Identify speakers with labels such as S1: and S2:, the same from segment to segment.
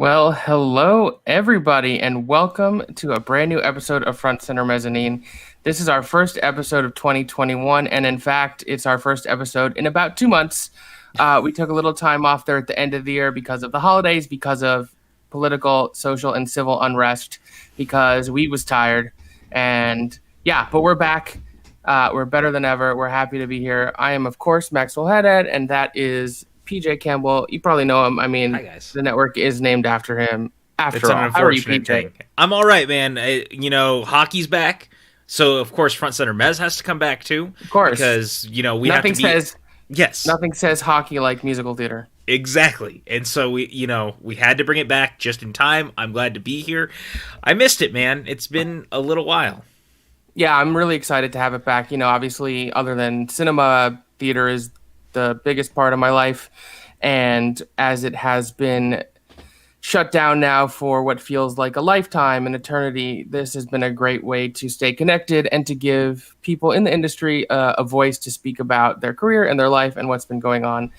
S1: Well, hello everybody, and welcome to a brand new episode of Center Mezzanine. This is our first episode of 2021, and in fact, it's our first episode in about 2 months. We took a little time off there at the end of the year because of the holidays, because of political, social, and civil unrest, because we was tired, and yeah, but we're back. We're better than ever. We're happy to be here. I am, of course, Maxwell Haddad, and that is PJ Campbell. You probably know him. I mean,
S2: Hi, guys.
S1: the network is named after him.
S2: It's
S1: After
S2: an
S1: all, how are you,
S2: unfortunate
S1: PJ?
S2: thing. I'm all right, man. Hockey's back, so of course Front Center Mez has to come back too.
S1: Of course,
S2: because we
S1: nothing
S2: have to be.
S1: says
S2: Yes,
S1: nothing says hockey like musical theater.
S2: exactly. And so we had to bring it back just in time. I'm glad to be here. I missed it, man. It's been a little while.
S1: Yeah, I'm really excited to have it back. Obviously, other than cinema, theater is the biggest part of my life, and as it has been shut down now for what feels like a lifetime, an eternity, this has been a great way to stay connected and to give people in the industry a voice to speak about their career and their life and what's been going on.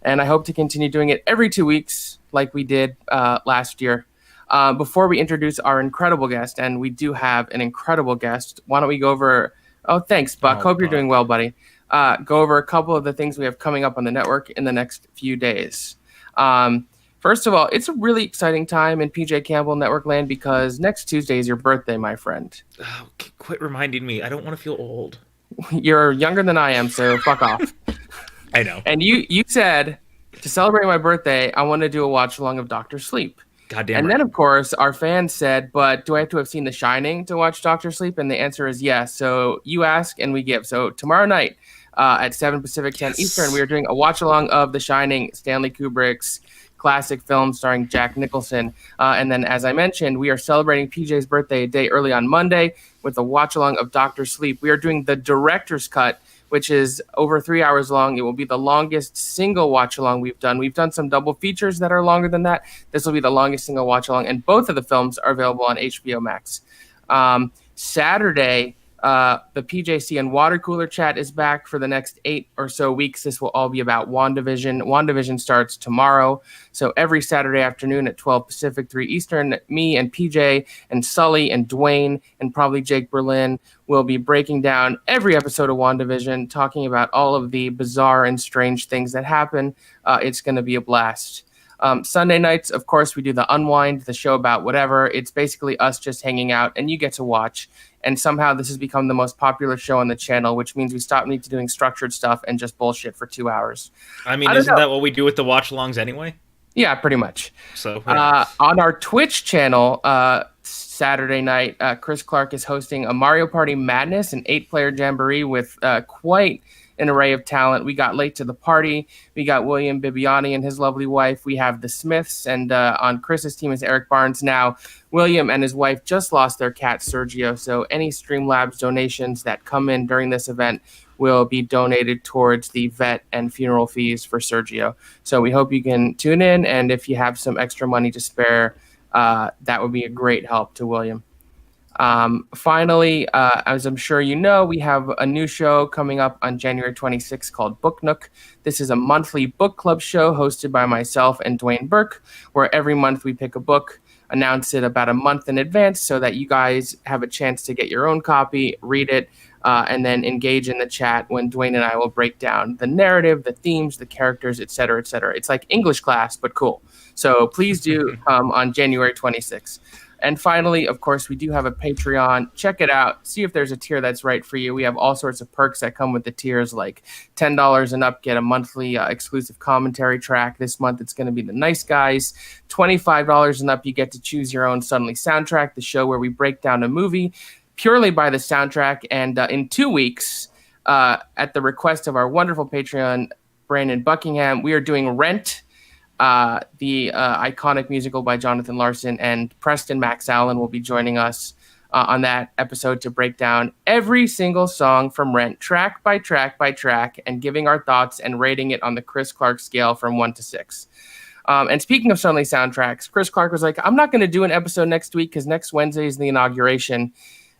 S1: And I hope to continue doing it every 2 weeks like we did last year. Before we introduce our incredible guest, and we do have an incredible guest, why don't we go over... Oh, thanks, Buck. Hope you're doing well, buddy. Go over a couple of the things we have coming up on the network in the next few days. First of all, it's a really exciting time in PJ Campbell Network land because next Tuesday is your birthday, my friend.
S2: Oh, quit reminding me. I don't want to feel old.
S1: You're younger than I am, so fuck off.
S2: I know.
S1: And you said, to celebrate my birthday, I want to do a watch-along of Dr. Sleep.
S2: Goddamn.
S1: And
S2: right.
S1: then, of course, our fans said, but do I have to have seen The Shining to watch Dr. Sleep? And the answer is yes. So you ask and we give. So tomorrow night at 7 Pacific, 10 Eastern, we are doing a watch-along of The Shining, Stanley Kubrick's classic film starring Jack Nicholson. And then, as I mentioned, we are celebrating PJ's birthday a day early on Monday with a watch-along of Dr. Sleep. We are doing the director's cut, which is over 3 hours long. It will be the longest single watch-along we've done. We've done some double features that are longer than that. This will be the longest single watch-along, and both of the films are available on HBO Max. Saturday, the PJC and Water Cooler Chat is back for the next 8 or so weeks. This will all be about WandaVision. WandaVision starts tomorrow. So every Saturday afternoon at 12 Pacific, 3 Eastern, me and PJ and Sully and Dwayne and probably Jake Berlin will be breaking down every episode of WandaVision, talking about all of the bizarre and strange things that happen. It's going to be a blast. Sunday nights, of course, we do the Unwind, the show about whatever. It's basically us just hanging out, and you get to watch. And somehow this has become the most popular show on the channel, which means we stopped need to doing structured stuff and just bullshit for 2 hours.
S2: I mean, isn't that what we do with the watch-alongs anyway?
S1: Yeah, pretty much.
S2: So
S1: on our Twitch channel, Saturday night, Chris Clark is hosting a Mario Party Madness, an 8-player jamboree with quite an array of talent. We got late to the party. We got William Bibiani and his lovely wife. We have the Smiths, and on Chris's team is Eric Barnes. Now, William and his wife just lost their cat, Sergio, so any Streamlabs donations that come in during this event will be donated towards the vet and funeral fees for Sergio. So we hope you can tune in, and if you have some extra money to spare, that would be a great help to William. Finally, as I'm sure you know, we have a new show coming up on January 26th called Book Nook. This is a monthly book club show hosted by myself and Dwayne Burke, where every month we pick a book, announce it about a month in advance so that you guys have a chance to get your own copy, read it, and then engage in the chat when Dwayne and I will break down the narrative, the themes, the characters, et cetera, et cetera. It's like English class, but cool. So please do come on January 26th. And finally, of course, we do have a Patreon. Check it out. See if there's a tier that's right for you. We have all sorts of perks that come with the tiers, like $10 and up, get a monthly exclusive commentary track. This month, it's going to be The Nice Guys. $25 and up, you get to choose your own Suddenly soundtrack, the show where we break down a movie purely by the soundtrack. And in 2 weeks, at the request of our wonderful Patreon, Brandon Buckingham, we are doing Rent, the iconic musical by Jonathan Larson, and Preston Max Allen will be joining us on that episode to break down every single song from Rent, track by track by track, and giving our thoughts and rating it on the Chris Clark scale from 1 to 6. And speaking of Suddenly soundtracks, Chris Clark was like, I'm not going to do an episode next week because next Wednesday is the inauguration.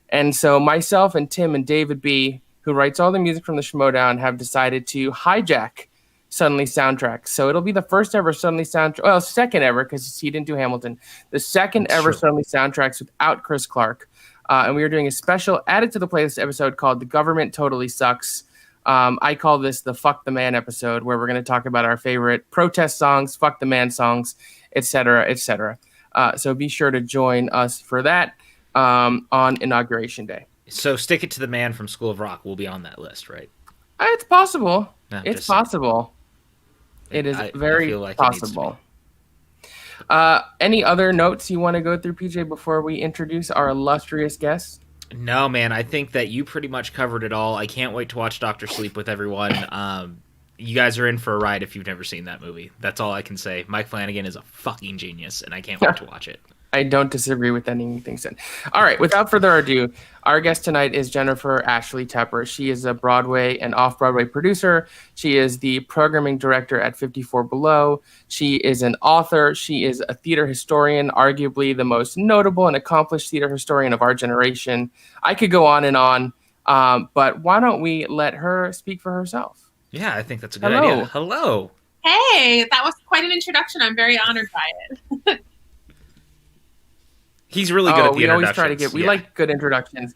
S1: And so myself and Tim and David B., who writes all the music from the Schmodown, have decided to hijack Suddenly soundtrack. So it'll be the first ever Suddenly soundtrack. Well, second ever because he didn't do Hamilton. The second ever Suddenly soundtracks without Chris Clark. And we are doing a special added to the playlist episode called "The Government Totally Sucks." I call this the "Fuck the Man" episode, where we're going to talk about our favorite protest songs, "Fuck the Man" songs, etc., etc. So be sure to join us for that on Inauguration Day.
S2: So Stick It to the Man from School of Rock will be on that list, right?
S1: It's possible. It's possible. It is very possible. Any other notes you want to go through, PJ, before we introduce our illustrious guests?
S2: No, man. I think that you pretty much covered it all. I can't wait to watch Dr. Sleep with everyone. You guys are in for a ride if you've never seen that movie. That's all I can say. Mike Flanagan is a fucking genius, and I can't wait to watch it.
S1: I don't disagree with anything said. All right, without further ado, our guest tonight is Jennifer Ashley Tepper. She is a Broadway and off-Broadway producer. She is the programming director at 54 Below. She is an author. She is a theater historian, arguably the most notable and accomplished theater historian of our generation. I could go on and on, but why don't we let her speak for herself?
S2: Yeah, I think that's a good idea. Hello.
S3: Hey, that was quite an introduction. I'm very honored by it.
S2: He's really good at the introductions.
S1: We always try to we like good introductions.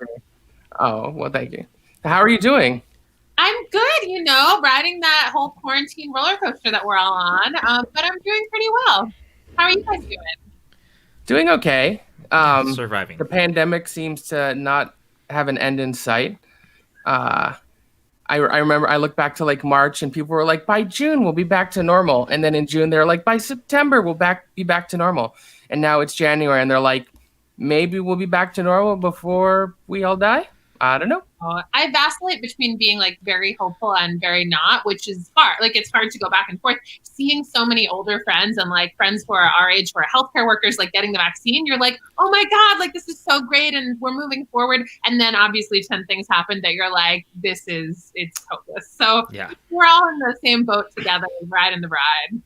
S1: Oh, well, thank you. How are you doing?
S3: I'm good, riding that whole quarantine roller coaster that we're all on, but I'm doing pretty well. How are you guys doing?
S1: Doing okay.
S2: Surviving.
S1: The pandemic seems to not have an end in sight. I remember I look back to like March and people were like, by June, we'll be back to normal. And then in June, they're like, by September, we'll be back to normal. And now it's January and they're like, maybe we'll be back to normal before we all die. I don't know.
S3: I vacillate between being like very hopeful and very not, which is hard. Like it's hard to go back and forth. Seeing so many older friends and like friends who are our age who are healthcare workers, like getting the vaccine, you're like, oh my God, like this is so great and we're moving forward. And then obviously 10 things happen that you're like, it's hopeless. So yeah, we're all in the same boat together, riding the ride.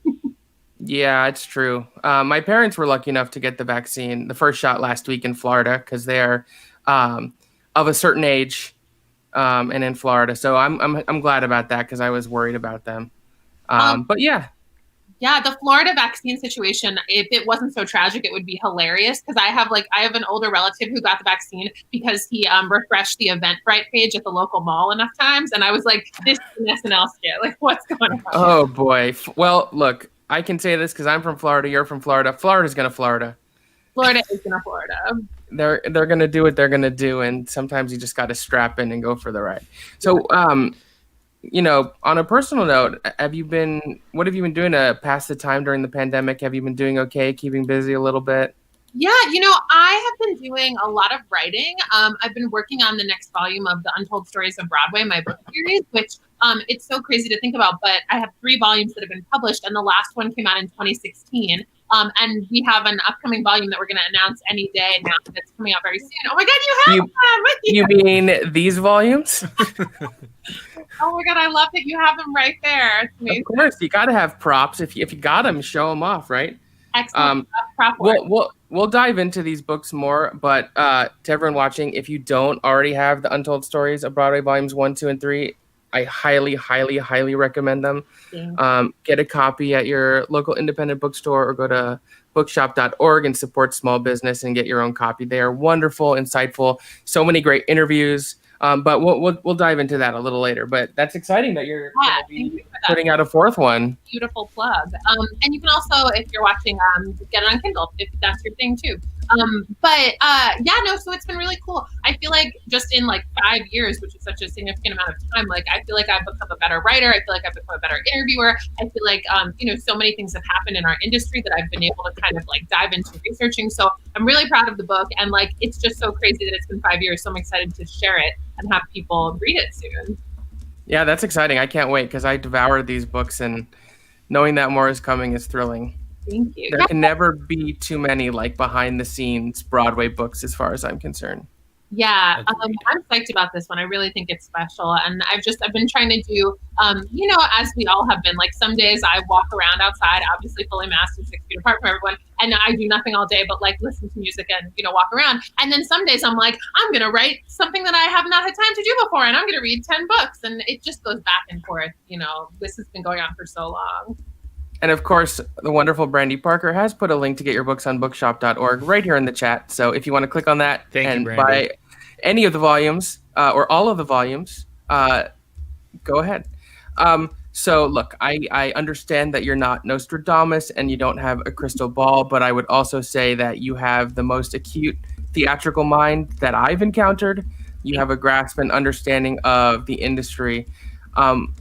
S1: Yeah, it's true. My parents were lucky enough to get the vaccine, the first shot last week in Florida, because they're of a certain age and in Florida. So I'm glad about that because I was worried about them. But yeah.
S3: Yeah, the Florida vaccine situation, if it wasn't so tragic, it would be hilarious because I have an older relative who got the vaccine because he refreshed the Eventbrite page at the local mall enough times. And I was like, this is an SNL skit. Like, what's going on?
S1: Oh, boy. Well, look. I can say this because I'm from Florida. You're from Florida. Florida's going to Florida.
S3: Florida is going to Florida.
S1: They're going to do what they're going to do. And sometimes you just got to strap in and go for the ride. So, on a personal note, what have you been doing to pass the time during the pandemic? Have you been doing okay, keeping busy a little bit?
S3: Yeah, I have been doing a lot of writing. I've been working on the next volume of the Untold Stories of Broadway, my book series, which it's so crazy to think about, but I have 3 volumes that have been published, and the last one came out in 2016. And we have an upcoming volume that we're going to announce any day now that's coming out very soon. Oh my God, you have them!
S1: You mean these volumes?
S3: Oh my God, I love that you have them right there.
S1: Of course, you got to have props. If you got them, show them off, right?
S3: Excellent. Prop work.
S1: We'll dive into these books more, but to everyone watching, if you don't already have the Untold Stories of Broadway Volumes 1, 2, and 3, I highly, highly, highly recommend them. Get a copy at your local independent bookstore or go to bookshop.org and support small business and get your own copy. They are wonderful, insightful, so many great interviews. But we'll dive into that a little later. But that's exciting that you're going to be putting out a 4th one.
S3: Beautiful plug. And you can also, if you're watching, get it on Kindle if that's your thing too. So it's been really cool. I feel like just in 5 years, which is such a significant amount of time, I feel like I've become a better writer. I feel like I've become a better interviewer. I feel like, so many things have happened in our industry that I've been able to kind of dive into researching. So I'm really proud of the book. And it's just so crazy that it's been 5 years. So I'm excited to share it and have people read it soon.
S1: Yeah, that's exciting. I can't wait because I devoured these books and knowing that more is coming is thrilling.
S3: Thank you.
S1: There can never be too many behind the scenes Broadway books as far as I'm concerned.
S3: Yeah,
S2: Agreed.
S3: I'm psyched about this one. I really think it's special, and I've been trying to do, as we all have been. Like some days I walk around outside, obviously fully masked and 6 feet apart from everyone, and I do nothing all day but like listen to music and walk around. And then some days I'm like, I'm gonna write something that I have not had time to do before, and I'm gonna read 10 books, and it just goes back and forth. This has been going on for so long.
S1: And of course, the wonderful Brandy Parker has put a link to get your books on bookshop.org right here in the chat. So if you want to click on that and buy any of the volumes or all of the volumes, go ahead. So look, I understand that you're not Nostradamus and you don't have a crystal ball, but I would also say that you have the most acute theatrical mind that I've encountered. You have a grasp and understanding of the industry.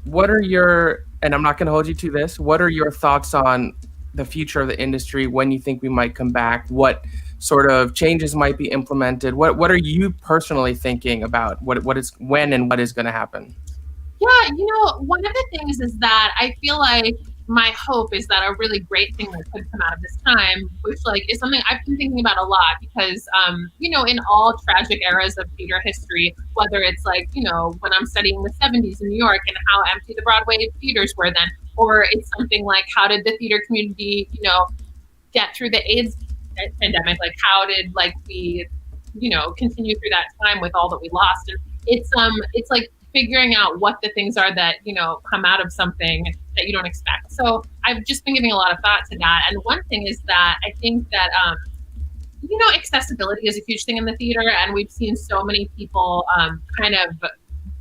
S1: What are your, and I'm not going to hold you to this, what are your thoughts on the future of the industry, when you think we might come back, what sort of changes might be implemented? What are you personally thinking about what is when and what is going to happen?
S3: Yeah, one of the things is that I feel like my hope is that a really great thing that could come out of this time, which is something I've been thinking about a lot because, in all tragic eras of theater history, whether it's when I'm studying the 70s in New York and how empty the Broadway theaters were then, or it's something like how did the theater community, get through the AIDS pandemic? Like how did we, continue through that time with all that we lost? And it's like figuring out what the things are that, come out of something that you don't expect. So I've just been giving a lot of thought to that. And one thing is that I think that, accessibility is a huge thing in the theater. And we've seen so many people kind of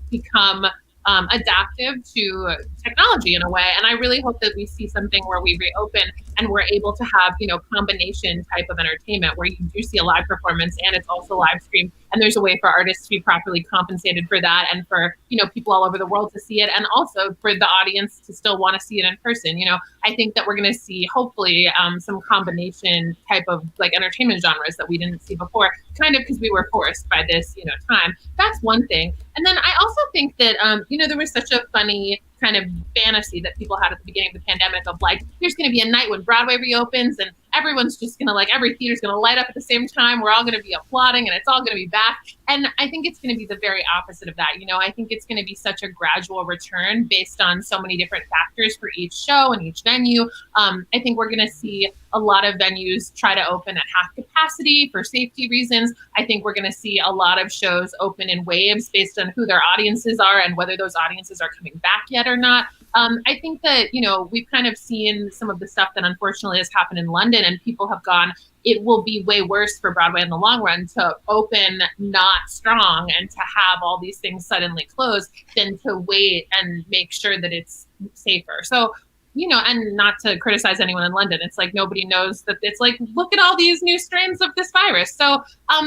S3: become adaptive to technology in a way. And I really hope that we see something where we reopen and we're able to have, combination type of entertainment where you do see a live performance and it's also live streamed. And there's a way for artists to be properly compensated for that and for, people all over the world to see it. And also for the audience to still want to see it in person. I think that we're going to see hopefully some combination type of entertainment genres that we didn't see before, kind of because we were forced by this, time. That's one thing. And then I also think that, there was such a funny kind of fantasy that people had at the beginning of the pandemic of there's going to be a night when Broadway reopens and everyone's just going to every theater's going to light up at the same time. We're all going to be applauding and it's all going to be back. And I think it's going to be the very opposite of that. I think it's going to be such a gradual return based on so many different factors for each show and each venue. I think we're going to see a lot of venues try to open at half capacity for safety reasons. I think we're going to see a lot of shows open in waves based on who their audiences are and whether those audiences are coming back yet or not. I think that, we've kind of seen some of the stuff that unfortunately has happened in London and people have gone, it will be way worse for Broadway in the long run to open not strong and to have all these things suddenly close than to wait and make sure that it's safer. So, and not to criticize anyone in London, it's nobody knows that it's look at all these new strains of this virus. So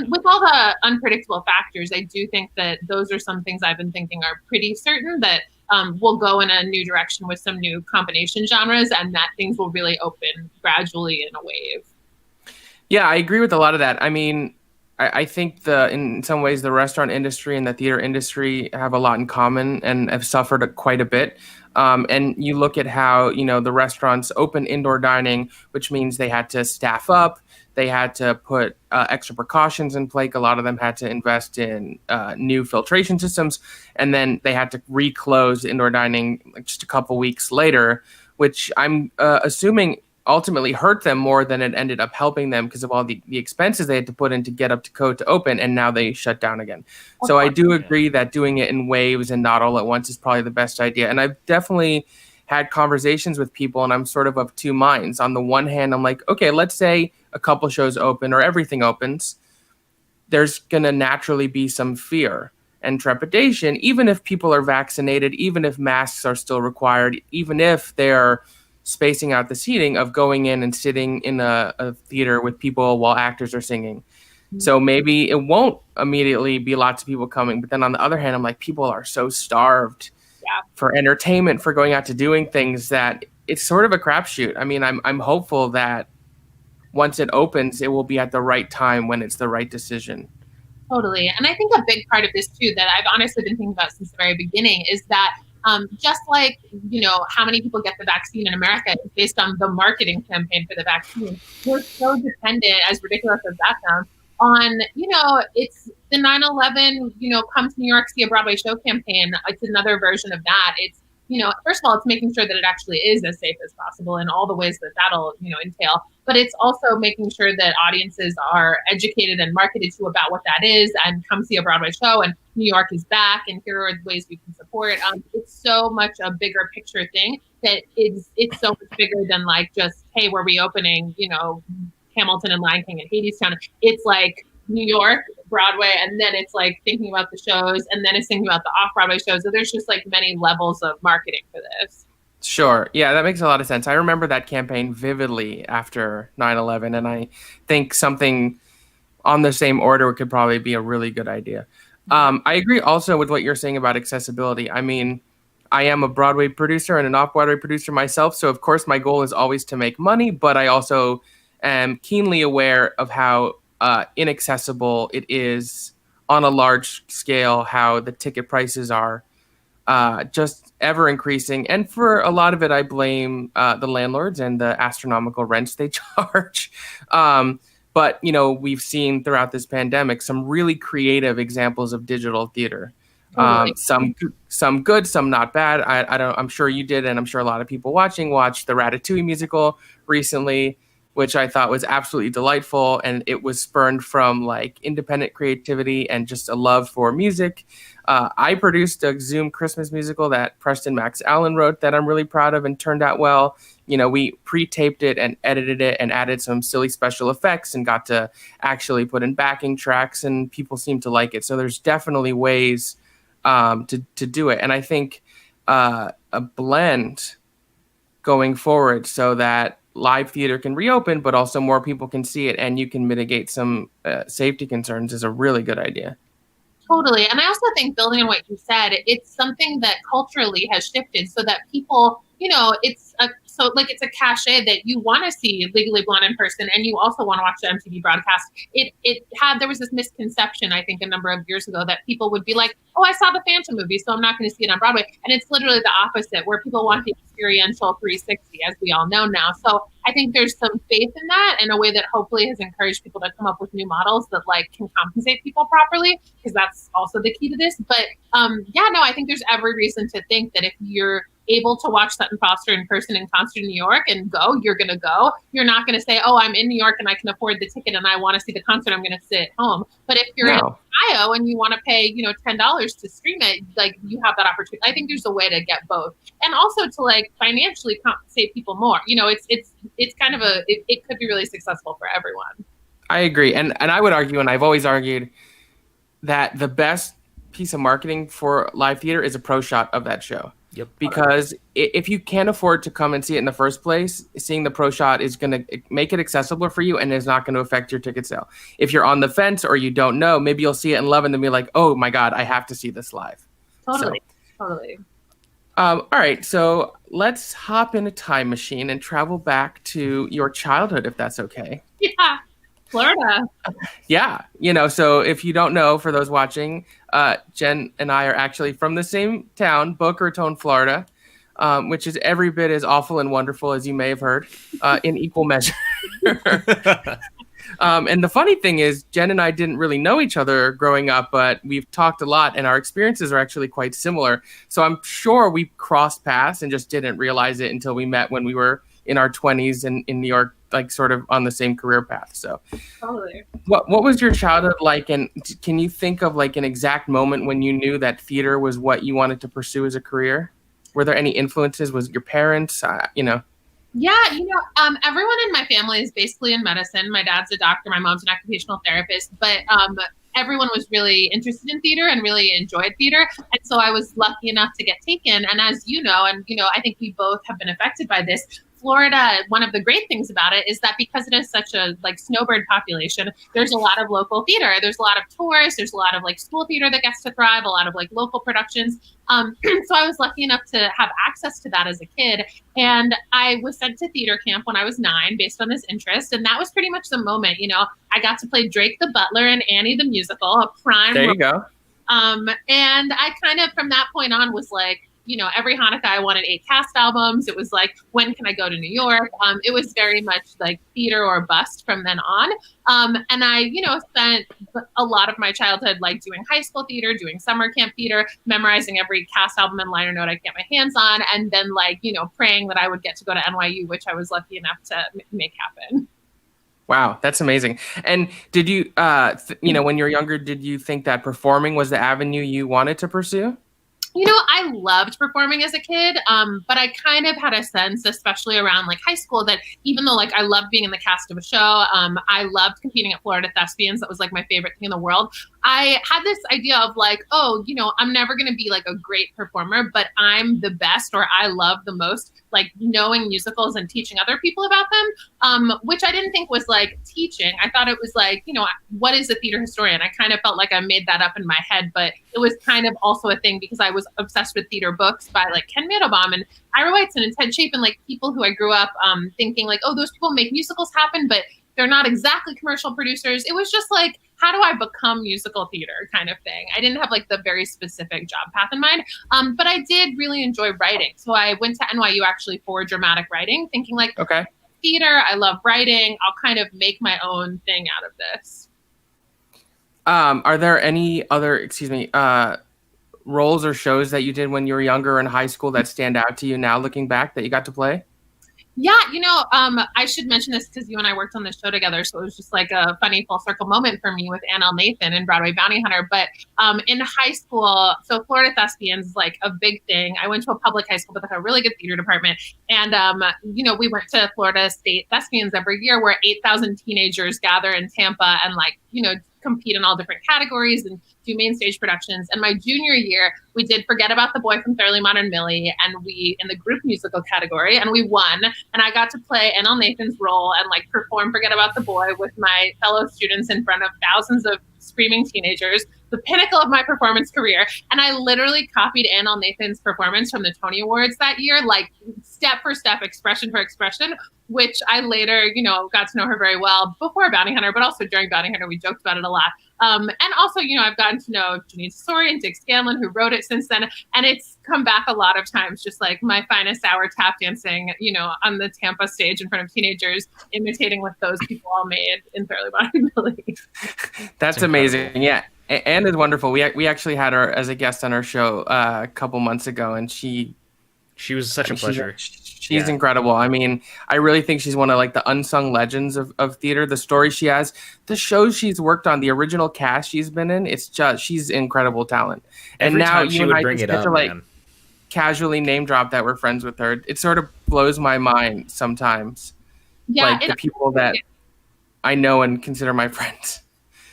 S3: with all the unpredictable factors, I do think that those are some things I've been thinking are pretty certain that we'll go in a new direction with some new combination genres and that things will really open gradually in a wave.
S1: Yeah, I agree with a lot of that. I mean, I think in some ways the restaurant industry and the theater industry have a lot in common and have suffered quite a bit. And you look at how, the restaurants open indoor dining, which means they had to staff up, they had to put extra precautions in place. A lot of them had to invest in new filtration systems, and then they had to reclose indoor dining just a couple weeks later, which I'm assuming ultimately hurt them more than it ended up helping them because of all the expenses they had to put in to get up to code to open, and now they shut down again. So I do agree that doing it in waves and not all at once is probably the best idea. And I've definitely had conversations with people, and I'm sort of two minds. On the one hand, I'm like, okay, let's say a couple shows open or everything opens. There's going to naturally be some fear and trepidation, even if people are vaccinated, even if masks are still required, even if they're spacing out the seating of going in and sitting in a theater with people while actors are singing. Mm-hmm. So maybe it won't immediately be lots of people coming. But then on the other hand, I'm like, people are so starved for entertainment, for going out to doing things that it's sort of a crapshoot. I mean, I'm hopeful that once it opens, it will be at the right time when it's the right decision.
S3: Totally. And I think a big part of this too, that I've honestly been thinking about since the very beginning is that just like, how many people get the vaccine in America is based on the marketing campaign for the vaccine. We're so dependent, as ridiculous as that sounds, on, it's the 9/11, come to New York, see a Broadway show campaign. It's another version of that. It's, first of all, it's making sure that it actually is as safe as possible in all the ways that that'll, entail. But it's also making sure that audiences are educated and marketed to about what that is and come see a Broadway show and New York is back and here are the ways we can support. It's so much a bigger picture thing that it's so much bigger than like just, hey, we're reopening, Hamilton and Lion King and Hadestown. It's like New York, Broadway, and then it's like thinking about the shows, and then it's thinking about the off-Broadway shows. So there's just like many levels of marketing for this.
S1: Sure. Yeah, that makes a lot of sense. I remember that campaign vividly after 9/11, and I think something on the same order could probably be a really good idea. I agree also with what you're saying about accessibility. I mean, I am a Broadway producer and an off-Broadway producer myself, so of course my goal is always to make money, but I also am keenly aware of how inaccessible it is on a large scale, how the ticket prices are just ever increasing. And for a lot of it, I blame the landlords and the astronomical rents they charge. But, we've seen throughout this pandemic some really creative examples of digital theater. Some good, some not bad. I'm sure you did, and I'm sure a lot of people watched the Ratatouille musical recently, which I thought was absolutely delightful, and it was spurned from like independent creativity and just a love for music. I produced a Zoom Christmas musical that Preston Max Allen wrote that I'm really proud of and turned out well. We pre-taped it and edited it and added some silly special effects and got to actually put in backing tracks, and people seem to like it. So there's definitely ways to do it. And I think a blend going forward so that live theater can reopen, but also more people can see it and you can mitigate some safety concerns is a really good idea.
S3: Totally. And I also think, building on what you said, it's something that culturally has shifted so that people, it's a cachet that you want to see Legally Blonde in person, and you also want to watch the MTV broadcast. There was this misconception, I think, a number of years ago that people would be like, oh, I saw the Phantom movie, so I'm not going to see it on Broadway. And it's literally the opposite, where people want the experiential 360, as we all know now. So I think there's some faith in that in a way that hopefully has encouraged people to come up with new models that like can compensate people properly, because that's also the key to this. But I think there's every reason to think that if you're able to watch Sutton Foster in person in concert in New York and go, you're going to go. You're not going to say, oh, I'm in New York and I can afford the ticket and I want to see the concert, I'm going to sit at home. But if you're in Ohio and you want to pay, $10 to stream it, like you have that opportunity. I think there's a way to get both. And also to like financially compensate people more. It's kind of it could be really successful for everyone.
S1: I agree. And I would argue, and I've always argued, that the best piece of marketing for live theater is a pro shot of that show.
S2: Yep.
S1: Because if you can't afford to come and see it in the first place, seeing the pro shot is going to make it accessible for you and is not going to affect your ticket sale. If you're on the fence or you don't know, maybe you'll see it and love it and then be like, oh my God, I have to see this live.
S3: Totally.
S1: All right. So let's hop in a time machine and travel back to your childhood, if that's okay.
S3: Yeah. Florida.
S1: Yeah. So if you don't know, for those watching, Jen and I are actually from the same town, Boca Raton, Florida, which is every bit as awful and wonderful as you may have heard, in equal measure. And the funny thing is, Jen and I didn't really know each other growing up, but we've talked a lot and our experiences are actually quite similar. So I'm sure we crossed paths and just didn't realize it until we met when we were in our 20s in New York, like sort of on the same career path. So
S3: totally.
S1: What was your childhood like? And can you think of like an exact moment when you knew that theater was what you wanted to pursue as a career? Were there any influences? Was it your parents?
S3: Yeah, everyone in my family is basically in medicine. My dad's a doctor, my mom's an occupational therapist, but everyone was really interested in theater and really enjoyed theater. And so I was lucky enough to get taken. And as you know, I think we both have been affected by this. Florida, one of the great things about it is that because it is such a like snowbird population, there's a lot of local theater. There's a lot of tourists. There's a lot of like school theater that gets to thrive, a lot of like local productions. So I was lucky enough to have access to that as a kid. And I was sent to theater camp when I was 9 based on this interest. And that was pretty much the moment, I got to play Drake the Butler in Annie the Musical, a prime.
S1: There you go.
S3: And I kind of, from that point on, was like, every Hanukkah I wanted 8 cast albums. It was like, when can I go to New York? It was very much like theater or bust from then on. And I, spent a lot of my childhood like doing high school theater, doing summer camp theater, memorizing every cast album and liner note I could get my hands on, and then like, praying that I would get to go to NYU, which I was lucky enough to make happen.
S1: Wow, that's amazing. And did you, when you were younger, did you think that performing was the avenue you wanted to pursue?
S3: I loved performing as a kid, but I kind of had a sense, especially around like high school, that even though like I loved being in the cast of a show, I loved competing at Florida Thespians. That was like my favorite thing in the world. I had this idea of like, I'm never going to be like a great performer, but I'm the best, or I love the most, like knowing musicals and teaching other people about them, which I didn't think was like teaching. I thought it was like, what is a theater historian? I kind of felt like I made that up in my head, but it was kind of also a thing because I was obsessed with theater books by like Ken Mandelbaum and Ira Weitz and Ted Chapin, like people who I grew up thinking like, oh, those people make musicals happen, but they're not exactly commercial producers. It was just like, how do I become musical theater kind of thing? I didn't have like the very specific job path in mind, but I did really enjoy writing. So I went to NYU actually for dramatic writing, thinking like, okay, theater, I love writing. I'll kind of make my own thing out of this.
S1: Are there any other, roles or shows that you did when you were younger in high school that stand out to you now looking back that you got to play?
S3: Yeah, I should mention this because you and I worked on this show together, so it was just like a funny full circle moment for me with Annelle Nathan and Broadway Bounty Hunter. But in high school, so Florida Thespians is like a big thing. I went to a public high school with like a really good theater department, and we went to Florida State Thespians every year, where 8,000 teenagers gather in Tampa and like compete in all different categories and do main stage productions. And my junior year, we did Forget About the Boy from Fairly Modern Millie, and we in the group musical category, and we won. And I got to play Annelle Nathan's role and like perform Forget About the Boy with my fellow students in front of thousands of screaming teenagers, the pinnacle of my performance career. And I literally copied Annelle Nathan's performance from the Tony Awards that year, like step for step, expression for expression, which I later, got to know her very well before Bounty Hunter, but also during Bounty Hunter, we joked about it a lot. And also, I've gotten to know Janine Tesori and Dick Scanlon, who wrote it since then. And it's come back a lot of times, just like my finest hour tap dancing, on the Tampa stage in front of teenagers, imitating what those people all made in Fairly Modern Millie.
S1: That's amazing. Yeah. Anne is wonderful. We actually had her as a guest on our show a couple months ago, and she
S2: was such a pleasure.
S1: She's incredible. I mean, I really think she's one of like the unsung legends of theater. The story she has, the shows she's worked on, the original cast she's been in, it's just, she's incredible talent.
S2: Every
S1: and now
S2: time she would bring it up,
S1: to casually name drop that we're friends with her. It sort of blows my mind sometimes.
S3: Yeah,
S1: like the people that I know and consider my friends.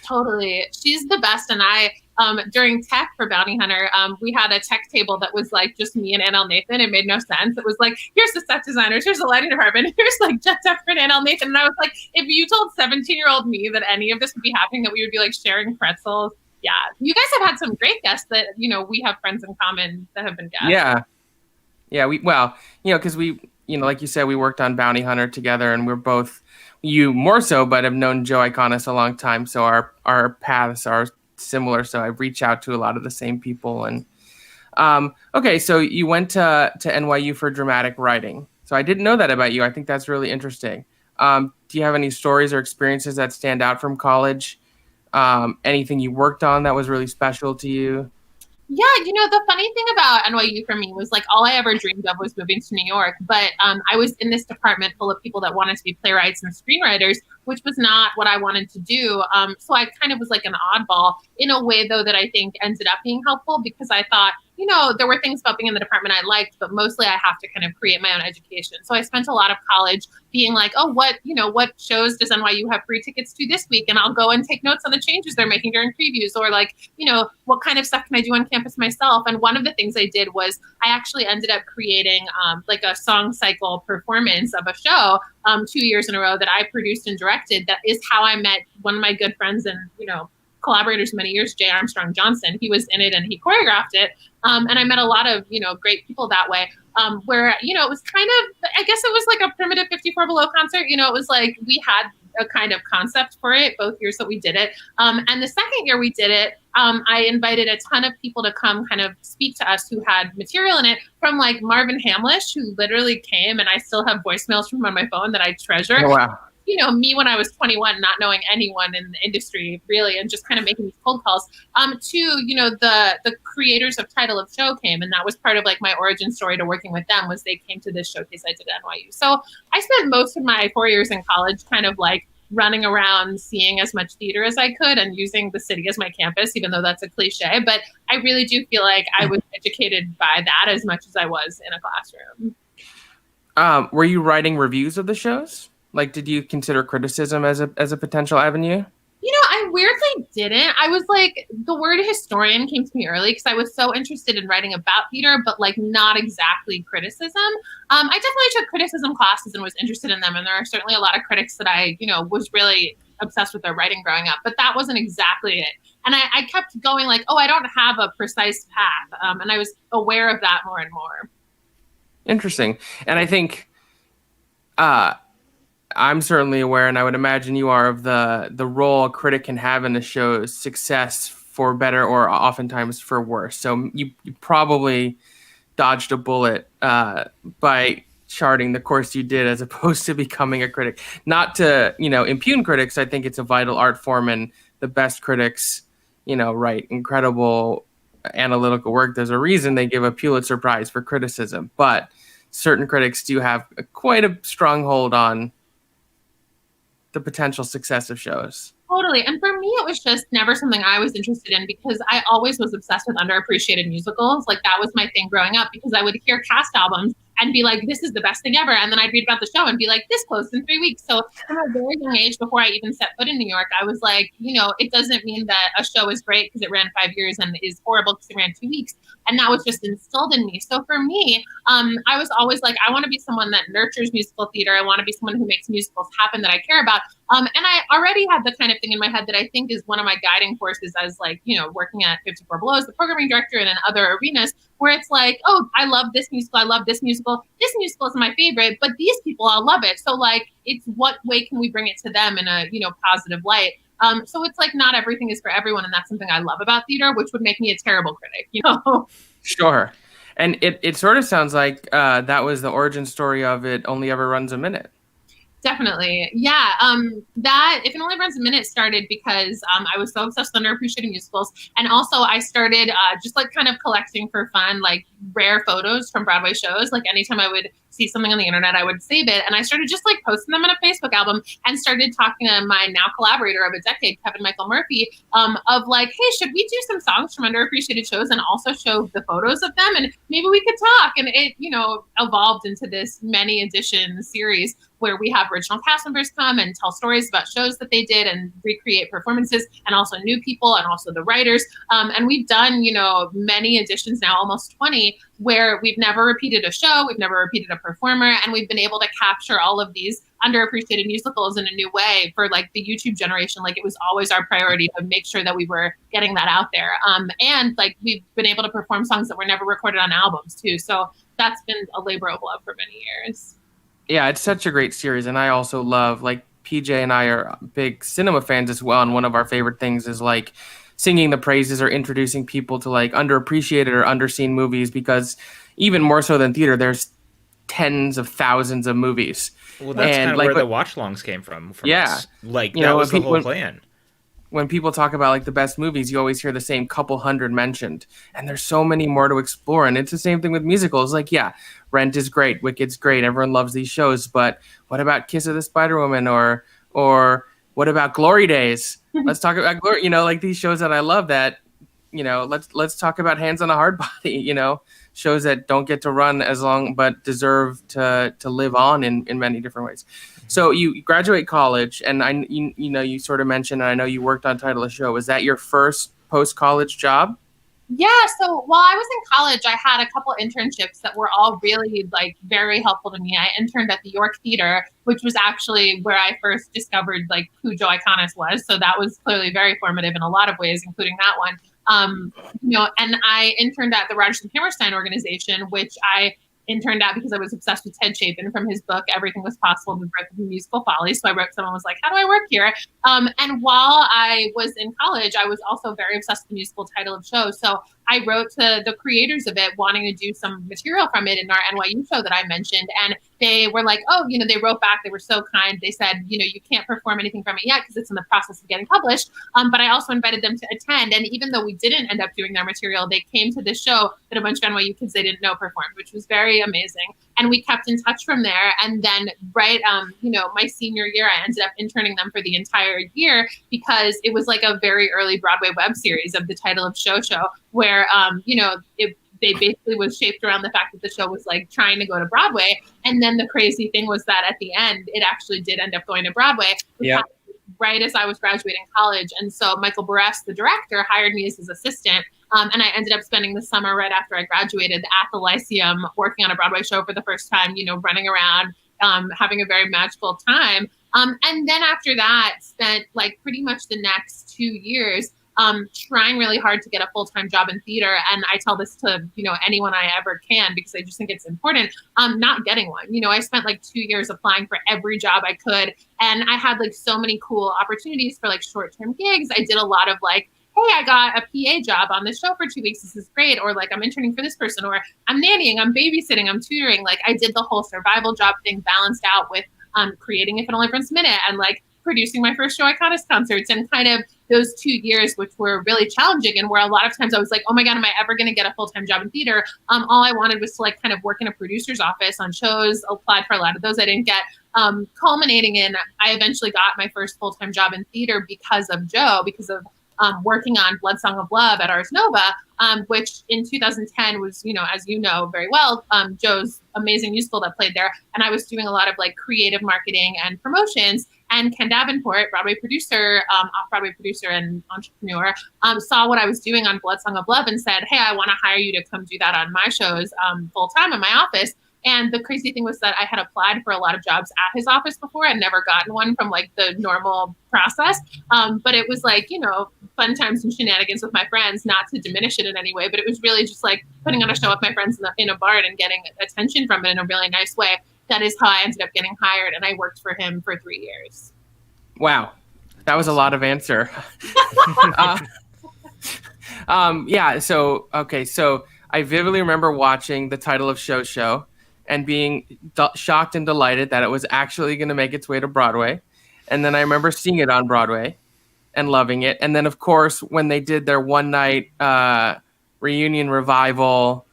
S3: Totally. She's the best. And I, during tech for Bounty Hunter, we had a tech table that was like just me and Annelle Nathan. It made no sense. It was like, here's the set designers, here's the lighting department, here's like Jeff Tepper and Annelle Nathan. And I was like, if you told 17-year-old me that any of this would be happening, that we would be like sharing pretzels. Yeah. You guys have had some great guests that, we have friends in common that have been guests.
S1: Yeah. Yeah. Because we, like you said, we worked on Bounty Hunter together, and we're both, you more so, but have known Joe Iconis a long time. So our paths are similar. So I reach out to a lot of the same people. And okay, so you went to NYU for dramatic writing. So I didn't know that about you. I think that's really interesting. Do you have any stories or experiences that stand out from college? Anything you worked on that was really special to you?
S3: Yeah, the funny thing about NYU for me was like all I ever dreamed of was moving to New York. But I was in this department full of people that wanted to be playwrights and screenwriters, which was not what I wanted to do. So I kind of was like an oddball in a way, though, that I think ended up being helpful, because I thought, there were things about being in the department I liked, but mostly I have to kind of create my own education. So I spent a lot of college being like, oh, what shows does NYU have free tickets to this week? And I'll go and take notes on the changes they're making during previews, or like, what kind of stuff can I do on campus myself? And one of the things I did was I actually ended up creating like a song cycle performance of a show 2 years in a row that I produced and directed. That is how I met one of my good friends and, collaborators many years, J. Armstrong Johnson. He was in it and he choreographed it. And I met a lot of, great people that way, where, it was kind of, I guess it was like a primitive 54 Below concert. It was like we had a kind of concept for it both years that we did it. And the second year we did it, I invited a ton of people to come kind of speak to us who had material in it, from like Marvin Hamlish, who literally came, and I still have voicemails from him on my phone that I treasure.
S1: Oh, wow.
S3: You know, me when I was 21, not knowing anyone in the industry really, and just kind of making these cold calls, to, you know, the creators of Title of Show came, and that was part of like my origin story to working with them, was they came to this showcase I did at NYU. So I spent most of my 4 years in college kind of like running around seeing as much theater as I could and using the city as my campus, even though that's a cliche. But I really do feel like I was educated by that as much as I was in a classroom.
S1: Were you writing reviews of the shows? Like, did you consider criticism as a potential avenue?
S3: You know, I weirdly didn't. I was like, the word historian came to me early because I was so interested in writing about theater, but like not exactly criticism. I definitely took criticism classes and was interested in them. And there are certainly a lot of critics that I, you know, was really obsessed with their writing growing up, but that wasn't exactly it. And I kept going like, oh, I don't have a precise path. And I was aware of that more and more.
S1: Interesting. And I think, I'm certainly aware, and I would imagine you are, of the role a critic can have in the show's success, for better or oftentimes for worse. So you probably dodged a bullet by charting the course you did, as opposed to becoming a critic. Not to, you know, impugn critics. I think it's a vital art form, and the best critics, you know, write incredible analytical work. There's a reason they give a Pulitzer Prize for criticism, but certain critics do have quite a strong hold on the potential success of shows.
S3: Totally. And for me, it was just never something I was interested in, because I always was obsessed with underappreciated musicals. Like, that was my thing growing up, because I would hear cast albums and be like, this is the best thing ever. And then I'd read about the show and be like, this closed in 3 weeks. So from a very young age, before I even set foot in New York, I was like, you know, it doesn't mean that a show is great because it ran 5 years and is horrible because it ran 2 weeks. And that was just instilled in me. So for me, I was always like, I want to be someone that nurtures musical theater. I want to be someone who makes musicals happen that I care about. And I already had the kind of thing in my head that I think is one of my guiding forces as, like, you know, working at 54 Below as the programming director and in other arenas, where it's like, oh, I love this musical. I love this musical. This musical is my favorite, but these people all love it. So like, it's what way can we bring it to them in a, you know, positive light? So it's like, not everything is for everyone. And that's something I love about theater, which would make me a terrible critic, you know?
S1: Sure. And it sort of sounds like that was the origin story of It Only Ever Runs a Minute.
S3: Definitely. Yeah. That If It Only Runs a Minute started because I was so obsessed with underappreciated musicals. And also I started just like kind of collecting for fun, like rare photos from Broadway shows. Like anytime I would see something on the internet, I would save it. And I started just like posting them in a Facebook album, and started talking to my now collaborator of a decade, Kevin Michael Murphy, of like, hey, should we do some songs from underappreciated shows and also show the photos of them? And maybe we could talk. And it, you know, evolved into this many edition series where we have original cast members come and tell stories about shows that they did and recreate performances, and also new people and also the writers. And we've done, you know, many editions now, almost 20, where we've never repeated a show, we've never repeated a performer, and we've been able to capture all of these underappreciated musicals in a new way for like the YouTube generation. Like, it was always our priority to make sure that we were getting that out there. And like, we've been able to perform songs that were never recorded on albums too. So that's been a labor of love for many years.
S1: Yeah, it's such a great series. And I also love, like, PJ and I are big cinema fans as well. And one of our favorite things is like singing the praises or introducing people to like underappreciated or underseen movies, because even more so than theater, there's tens of thousands of movies.
S2: Well, that's kind of like, where the watch-alongs came from
S1: yeah.
S2: us. Like,
S1: you
S2: that
S1: know,
S2: was the whole plan.
S1: When people talk about like the best movies, you always hear the same couple hundred mentioned, and there's so many more to explore. And it's the same thing with musicals. Like, yeah, Rent is great, Wicked's great, everyone loves these shows, but what about Kiss of the Spider-Woman, or what about Glory Days? Let's talk about Glory, you know, like these shows that I love that, you know, let's talk about Hands on a Hard Body, you know, shows that don't get to run as long but deserve to live on in many different ways. So you graduate college, and you know, you sort of mentioned, and I know you worked on Title of Show. Was that your first post-college job?
S3: Yeah, so while I was in college, I had a couple internships that were all really like very helpful to me. I interned at the York Theater, which was actually where I first discovered like who Joe Iconis was. So that was clearly very formative in a lot of ways, including that one. You know, and I interned at the Rodgers and Hammerstein organization, which I interned at because I was obsessed with Ted Chapin from his book, Everything Was Possible, The Birth of the Musical Follies. So I wrote, someone was like, how do I work here? And while I was in college, I was also very obsessed with the musical title of show. So I wrote to the creators of it, wanting to do some material from it in our NYU show that I mentioned. And they were like, oh, they wrote back. They were so kind. They said, you can't perform anything from it yet because it's in the process of getting published. But I also invited them to attend. And even though we didn't end up doing their material, they came to this show that a bunch of NYU kids they didn't know performed, which was very amazing. And we kept in touch from there. And then my senior year, I ended up interning them for the entire year because it was like a very early Broadway web series of the title of Show, where, they basically was shaped around the fact that the show was like trying to go to Broadway. And then the crazy thing was that at the end, it actually did end up going to Broadway.
S1: Yeah.
S3: Right as I was graduating college. And so Michael Buress, the director, hired me as his assistant. And I ended up spending the summer right after I graduated at the Lyceum working on a Broadway show for the first time, running around, having a very magical time. And then after that, spent like pretty much the next 2 years trying really hard to get a full-time job in theater. And I tell this to, anyone I ever can, because I just think it's important, not getting one. I spent like 2 years applying for every job I could. And I had like so many cool opportunities for like short-term gigs. I did a lot of like, hey, I got a PA job on this show for 2 weeks. This is great. Or like, I'm interning for this person, or I'm nannying, I'm babysitting, I'm tutoring. Like I did the whole survival job thing balanced out with creating If It Only Runs a Minute and like producing my first Joe Iconis concerts, and kind of those 2 years, which were really challenging and where a lot of times I was like, oh my God, am I ever going to get a full-time job in theater? All I wanted was to like kind of work in a producer's office on shows, applied for a lot of those I didn't get, culminating in, I eventually got my first full-time job in theater because of Joe, because of working on Blood Song of Love at Ars Nova, which in 2010 was, as you know very well, Joe's amazing musical that played there. And I was doing a lot of like creative marketing and promotions. And Ken Davenport, Broadway producer, off-Broadway producer and entrepreneur, saw what I was doing on Blood Song of Love and said, hey, I want to hire you to come do that on my shows full-time in my office. And the crazy thing was that I had applied for a lot of jobs at his office before and never gotten one from like the normal process. But it was like, fun times and shenanigans with my friends, not to diminish it in any way, but it was really just like putting on a show with my friends in a bar and getting attention from it in a really nice way. That is how I ended up getting hired. And I worked for him for 3 years.
S1: Wow. That was a lot of answer. Yeah. So I vividly remember watching the title of Show and being shocked and delighted that it was actually going to make its way to Broadway. And then I remember seeing it on Broadway and loving it. And then, of course, when they did their one night reunion revival,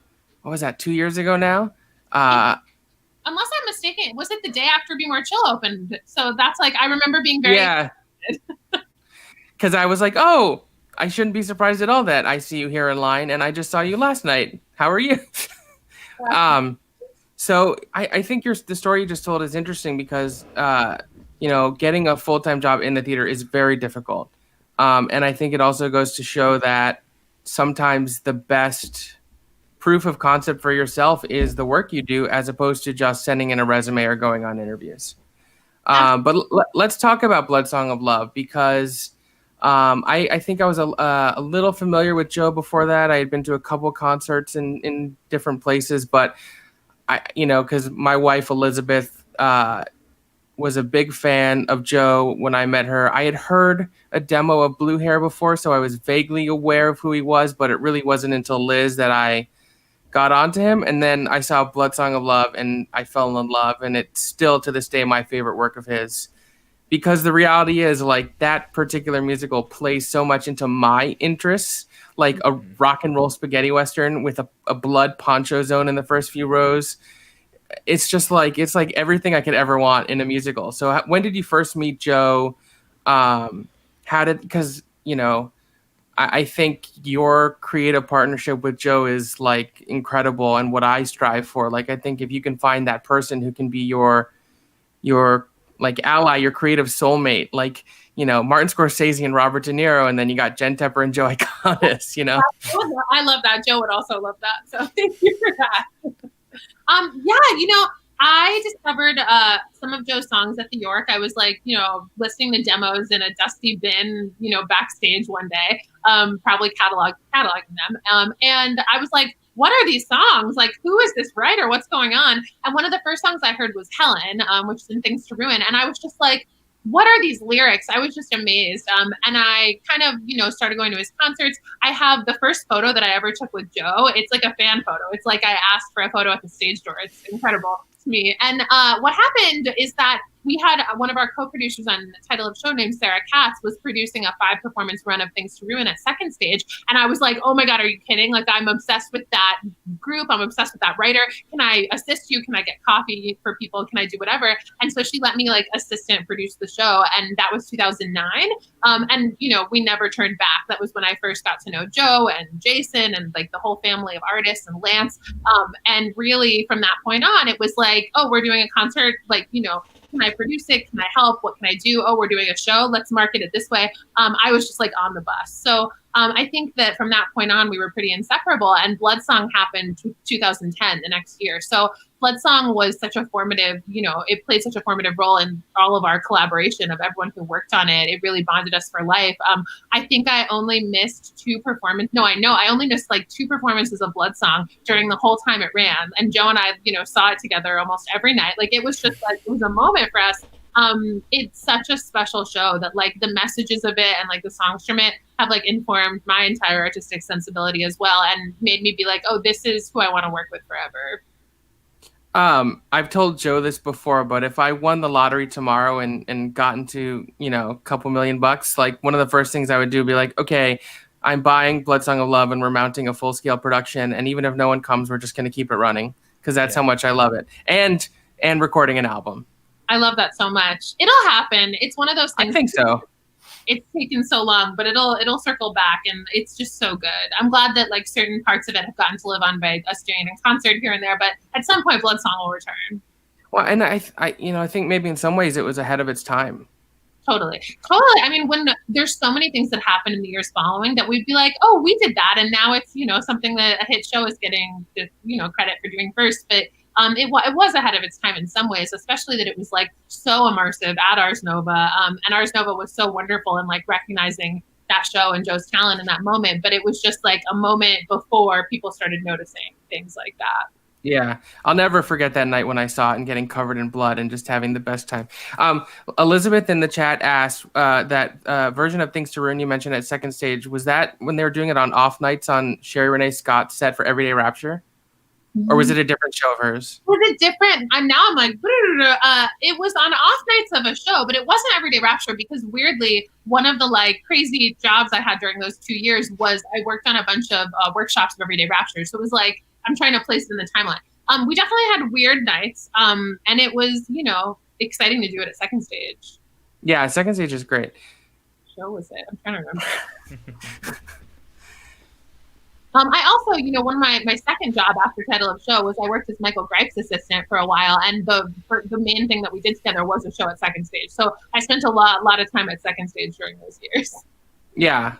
S1: what was that, 2 years ago now?
S3: Unless I'm mistaken, was it the day after Be More Chill opened? So that's like, I remember being very excited.
S1: Because I was like, oh, I shouldn't be surprised at all that I see you here in line, and I just saw you last night. How are you? So I think the story you just told is interesting because, getting a full-time job in the theater is very difficult. And I think it also goes to show that sometimes the best proof of concept for yourself is the work you do as opposed to just sending in a resume or going on interviews. But let's talk about Blood Song of Love because I think I was a little familiar with Joe before that. I had been to a couple concerts in different places, but because my wife, Elizabeth, was a big fan of Joe when I met her. I had heard a demo of Blue Hair before, so I was vaguely aware of who he was, but it really wasn't until Liz that I got onto him. And then I saw Blood Song of Love and I fell in love. And it's still to this day my favorite work of his, because the reality is like that particular musical plays so much into my interests, like a rock and roll spaghetti Western with a blood poncho zone in the first few rows. It's just like, it's like everything I could ever want in a musical. So when did you first meet Joe? Because, I think your creative partnership with Joe is like incredible and what I strive for. Like, I think if you can find that person who can be your like ally, your creative soulmate, like, Martin Scorsese and Robert De Niro, and then you got Jen Tepper and Joe Iconis,
S3: I love that. Joe would also love that. So thank you for that. I discovered some of Joe's songs at the York. I was like, listening to demos in a dusty bin, backstage one day, probably cataloging them. And I was like, what are these songs? Like, who is this writer? What's going on? And one of the first songs I heard was Helen, which is in Things to Ruin. And I was just like, what are these lyrics? I was just amazed. And I kind of, started going to his concerts. I have the first photo that I ever took with Joe. It's like a fan photo. It's like I asked for a photo at the stage door. It's incredible to me. And what happened is that we had one of our co-producers on the Title of Show named Sarah Katz was producing a 5-performance run of Things to Ruin at Second Stage. And I was like, oh my God, are you kidding? Like, I'm obsessed with that group. I'm obsessed with that writer. Can I assist you? Can I get coffee for people? Can I do whatever? And so she let me like assistant produce the show. And that was 2009. And, we never turned back. That was when I first got to know Joe and Jason and like the whole family of artists and Lance. And really from that point on, it was like, oh, we're doing a concert, like, can I produce it? Can I help? What can I do? Oh, we're doing a show. Let's market it this way. I was just like on the bus. So I think that from that point on, we were pretty inseparable. And Blood Song happened 2010, the next year. So Blood Song was such a formative, it played such a formative role in all of our collaboration of everyone who worked on it. It really bonded us for life. I think I only missed 2 performances. No, I know I only missed like 2 performances of Blood Song during the whole time it ran. And Joe and I, saw it together almost every night. Like it was just like, it was a moment for us. It's such a special show that like the messages of it and like the songs from it have like informed my entire artistic sensibility as well and made me be like, oh, this is who I want to work with forever.
S1: I've told Joe this before, but if I won the lottery tomorrow and got into, a couple $1,000,000, like one of the first things I would do would be like, okay, I'm buying Blood Song of Love and we're mounting a full scale production. And even if no one comes, we're just going to keep it running because that's how much I love it. And recording an album.
S3: I love that so much. It'll happen. It's one of those things.
S1: I think so.
S3: It's taken so long, but it'll circle back, and it's just so good. I'm glad that like certain parts of it have gotten to live on by us doing a concert here and there, but at some point, Blood Song will return.
S1: Well, and I think maybe in some ways it was ahead of its time.
S3: Totally. I mean, when there's so many things that happen in the years following that we'd be like, oh, we did that, and now it's something that a hit show is getting the credit for doing first, but. It was ahead of its time in some ways, especially that it was like so immersive at Ars Nova. And Ars Nova was so wonderful in like recognizing that show and Joe's talent in that moment. But it was just like a moment before people started noticing things like that.
S1: Yeah, I'll never forget that night when I saw it and getting covered in blood and just having the best time. Elizabeth in the chat asked that version of Things to Ruin you mentioned at Second Stage, was that when they were doing it on off nights on Sherry Renee Scott's set for Everyday Rapture? Or was it a different show of hers?
S3: Was it different? I'm like, it was on off nights of a show, but it wasn't Everyday Rapture because weirdly, one of the like crazy jobs I had during those 2 years was I worked on a bunch of workshops of Everyday Rapture. So it was like, I'm trying to place it in the timeline. We definitely had weird nights, and it was, exciting to do it at Second Stage.
S1: Yeah, Second Stage is great.
S3: What show was it? I'm trying to remember. I also, one of my second job after Title of Show was I worked as Michael Greip's assistant for a while, and the main thing that we did together was a show at Second Stage. So I spent a lot of time at Second Stage during those years.
S1: Yeah,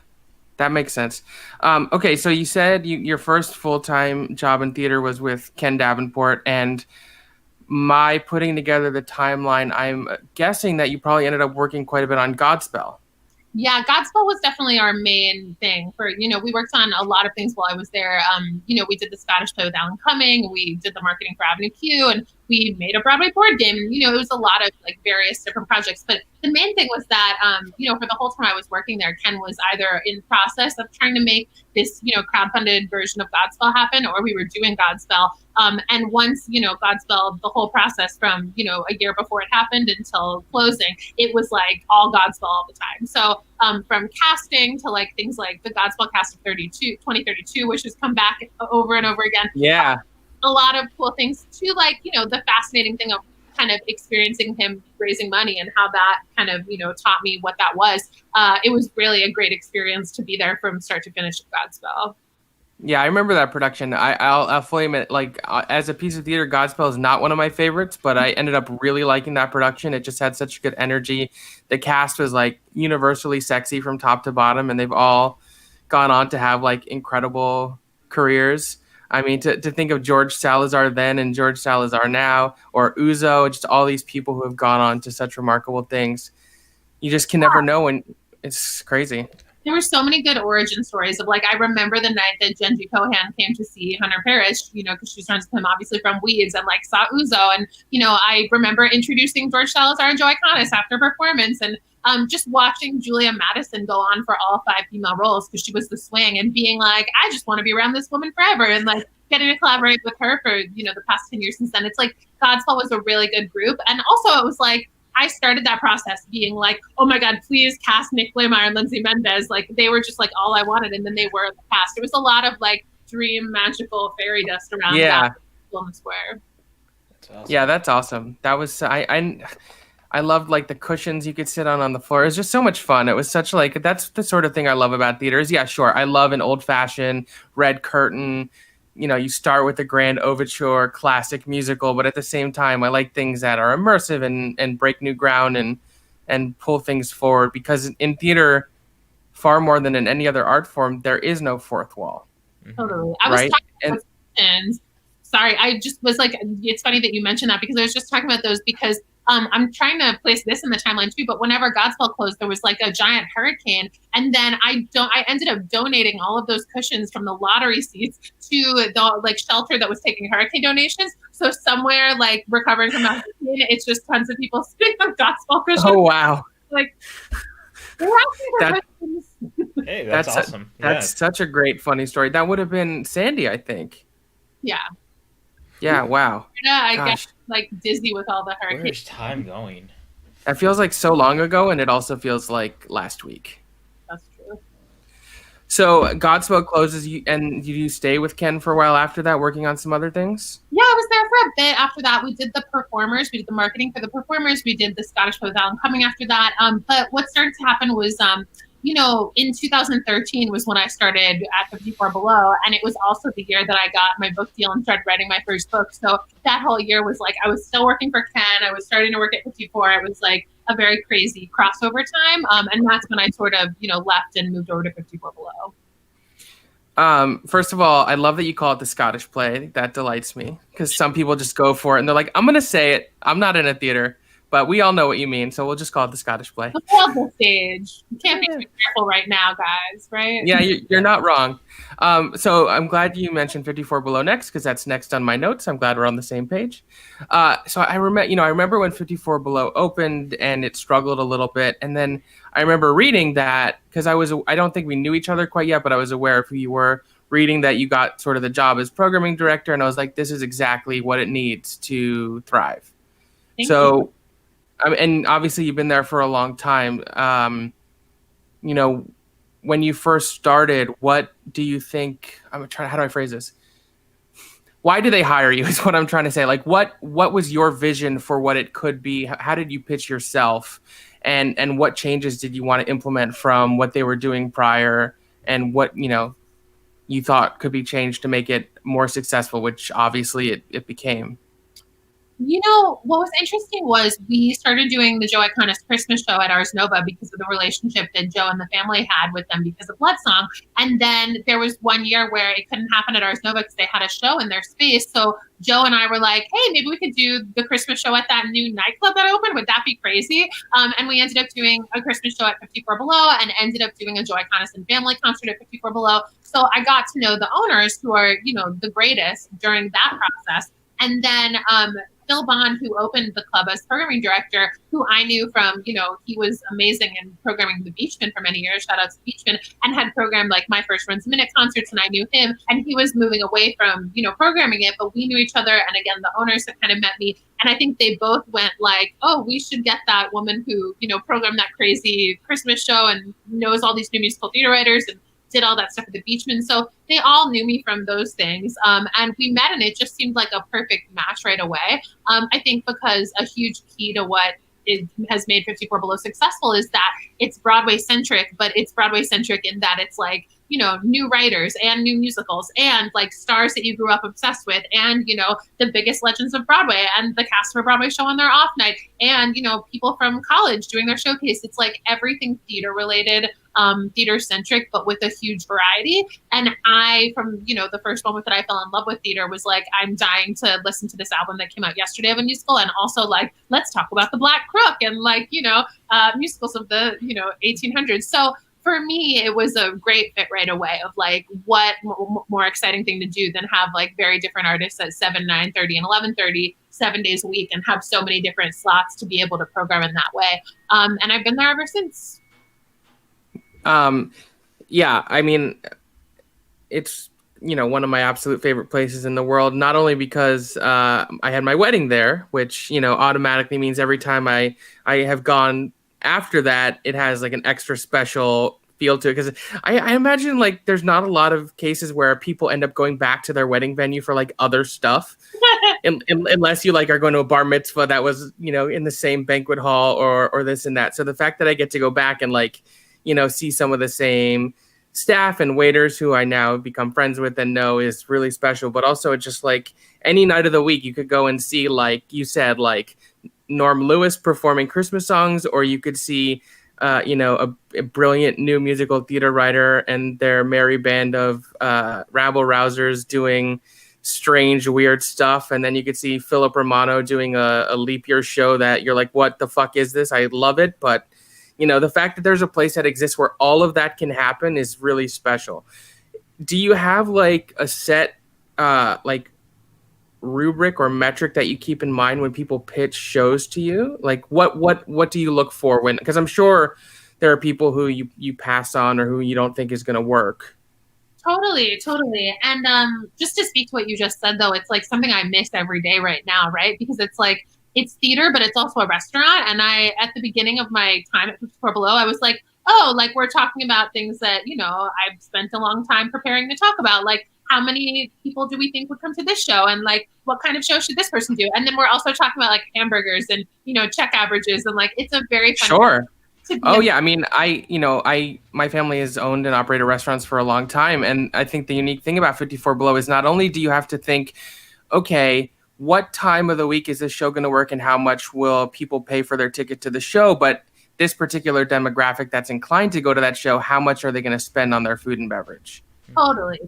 S1: that makes sense. Okay, so you said your first full-time job in theater was with Ken Davenport, and my putting together the timeline, I'm guessing that you probably ended up working quite a bit on Godspell.
S3: Yeah, Godspell was definitely our main thing for, we worked on a lot of things while I was there. We did the Scottish play with Alan Cumming. We did the marketing for Avenue Q, and we made a Broadway board game. And, it was a lot of like various different projects. But the main thing was that, for the whole time I was working there, Ken was either in process of trying to make this, crowdfunded version of Godspell happen, or we were doing Godspell. And once, Godspell, the whole process from, a year before it happened until closing, it was like all Godspell all the time. So from casting to like things like the Godspell cast of 2032, which has come back over and over again.
S1: Yeah.
S3: A lot of cool things to like, the fascinating thing of kind of experiencing him raising money and how that kind of, taught me what that was. It was really a great experience to be there from start to finish of Godspell.
S1: Yeah, I remember that production. I'll fully admit, like, as a piece of theater, Godspell is not one of my favorites, but I ended up really liking that production. It just had such good energy. The cast was, like, universally sexy from top to bottom, and they've all gone on to have, like, incredible careers. I mean, to think of George Salazar then and George Salazar now, or Uzo, just all these people who have gone on to such remarkable things. You just can never know when it's crazy.
S3: There were so many good origin stories of like, I remember the night that Genji Cohan came to see Hunter Parrish, you know, because she was friends with him obviously from Weeds, and like saw Uzo. And, you know, I remember introducing George Salazar and Joe Iconis after performance, and just watching Julia Madison go on for all 5 female roles because she was the swing, and being like, I just want to be around this woman forever, and like getting to collaborate with her for, you know, the past 10 years since then. It's like Godspell was a really good group. And also it was like, I started that process being like, oh my God, please cast Nick Blaemire and Lindsay Mendez. Like they were just like all I wanted. And then they were the cast. It was a lot of like dream magical fairy dust around that film square.
S1: That's awesome. Yeah, that's awesome. That was, I loved like the cushions you could sit on the floor. It was just so much fun. It was such like, that's the sort of thing I love about theaters. Yeah, sure. I love an old fashioned red curtain. You know, you start with a grand overture, classic musical, but at the same time, I like things that are immersive and break new ground and pull things forward, because in theater, far more than in any other art form, there is no fourth wall.
S3: Totally. I was talking about and sorry, I just was like, it's funny that you mentioned that, because I was just talking about those because I'm trying to place this in the timeline too, but whenever Godspell closed, there was like a giant hurricane. And then I ended up donating all of those cushions from the lottery seats to the like shelter that was taking hurricane donations. So somewhere like recovering from that hurricane, it's just tons of people sitting on Godspell cushions.
S1: Oh, wow.
S3: Like,
S2: hey, that's awesome.
S1: That's such a great, funny story. That would have been Sandy, I think.
S3: Yeah.
S1: Yeah, wow.
S3: Yeah, I guess like dizzy with all the hurricanes.
S2: Where's time going?
S1: That feels like so long ago, and it also feels like last week.
S3: That's true.
S1: So Godspell closes, and did you stay with Ken for a while after that, working on some other things?
S3: Yeah, I was there for a bit after that. We did the performers. We did the marketing for the performers. We did the Scottish Hotel and Coming after that. But what started to happen was you know, in 2013 was when I started at 54 Below, and it was also the year that I got my book deal and started writing my first book. So that whole year was like, I was still working for Ken, I was starting to work at 54. It was like a very crazy crossover time, and that's when I sort of, you know, left and moved over to 54 Below.
S1: First of all, I love that you call it the Scottish play. That delights me, because some people just go for it and they're like, I'm going to say it. I'm not in a theater. But we all know what you mean, so we'll just call it the Scottish play.
S3: The stage. You can't be too careful right now, guys, right?
S1: Yeah, you're not wrong. So I'm glad you mentioned 54 Below next, because that's next on my notes. I'm glad we're on the same page. So I remember when 54 Below opened and it struggled a little bit, and then I remember reading that, because I don't think we knew each other quite yet, but I was aware of who you were, reading that you got sort of the job as programming director, and I was like, this is exactly what it needs to thrive. Thank you. And obviously you've been there for a long time. You know, when you first started, what do you think? How do I phrase this? Why did they hire you? Is what I'm trying to say. Like, what was your vision for what it could be? How did you pitch yourself? And what changes did you want to implement from what they were doing prior? And what, you know, you thought could be changed to make it more successful, which obviously it became.
S3: You know, what was interesting was we started doing the Joe Iconis Christmas show at Ars Nova because of the relationship that Joe and the family had with them because of Bloodsong. And then there was one year where it couldn't happen at Ars Nova because they had a show in their space. So Joe and I were like, hey, maybe we could do the Christmas show at that new nightclub that opened. Would that be crazy? And we ended up doing a Christmas show at 54 Below and ended up doing a Joe Iconis and family concert at 54 Below. So I got to know the owners, who are, you know, the greatest during that process. And then Phil Bond, who opened the club as programming director, who I knew from, you know, he was amazing in programming the Beachman for many years, shout out to Beachman, and had programmed like my first Runs a Minute concerts, and I knew him, and he was moving away from, you know, programming it, but we knew each other, and again, the owners had kind of met me, and I think they both went like, oh, we should get that woman who, you know, programmed that crazy Christmas show and knows all these new musical theater writers and did all that stuff at the Beachman. So they all knew me from those things. And we met, and it just seemed like a perfect match right away. I think because a huge key to what has made 54 Below successful is that it's Broadway centric, but it's Broadway centric in that it's like, you know, new writers and new musicals and like stars that you grew up obsessed with and, you know, the biggest legends of Broadway and the cast of a Broadway show on their off night and, you know, people from college doing their showcase. It's like everything theater related, theater centric, but with a huge variety. And I, from, you know, the first moment that I fell in love with theater was like, I'm dying to listen to this album that came out yesterday of a musical. And also like, let's talk about the Black Crook and like, you know, musicals of the, you know, 1800s. So for me, it was a great fit right away of like, what more exciting thing to do than have like very different artists at 7, 9:30 and 11:30, 7 days a week, and have so many different slots to be able to program in that way. And I've been there ever since.
S1: Yeah, I mean, it's, one of my absolute favorite places in the world, not only because I had my wedding there, which, automatically means every time I have gone after that, it has like an extra special feel to it. Because I imagine like there's not a lot of cases where people end up going back to their wedding venue for like other stuff, unless you like are going to a bar mitzvah that was, in the same banquet hall or this and that. So the fact that I get to go back and like, see some of the same staff and waiters who I now become friends with and know is really special. But also it's just like any night of the week you could go and see, like you said, like Norm Lewis performing Christmas songs, or you could see a brilliant new musical theater writer and their merry band of rabble rousers doing strange, weird stuff. And then you could see Philip Romano doing a leap year show that you're like, what the fuck is this? I love it. But the fact that there's a place that exists where all of that can happen is really special. Do you have like a set like rubric or metric that you keep in mind when people pitch shows to you? Like what do you look for when, because I'm sure there are people who you pass on or who you don't think is going to work.
S3: Totally. And just to speak to what you just said, though, it's like something I miss every day right now, right? Because it's like, it's theater, but it's also a restaurant. And at the beginning of my time at 54 Below, I was like, oh, like we're talking about things that, I've spent a long time preparing to talk about. Like, how many people do we think would come to this show? And like, what kind of show should this person do? And then we're also talking about like hamburgers and, check averages. And like, it's a very fun.
S1: Sure. Oh yeah. I mean, my family has owned and operated restaurants for a long time. And I think the unique thing about 54 Below is not only do you have to think, okay, what time of the week is this show going to work and how much will people pay for their ticket to the show? But this particular demographic that's inclined to go to that show, how much are they going to spend on their food and beverage?
S3: Totally.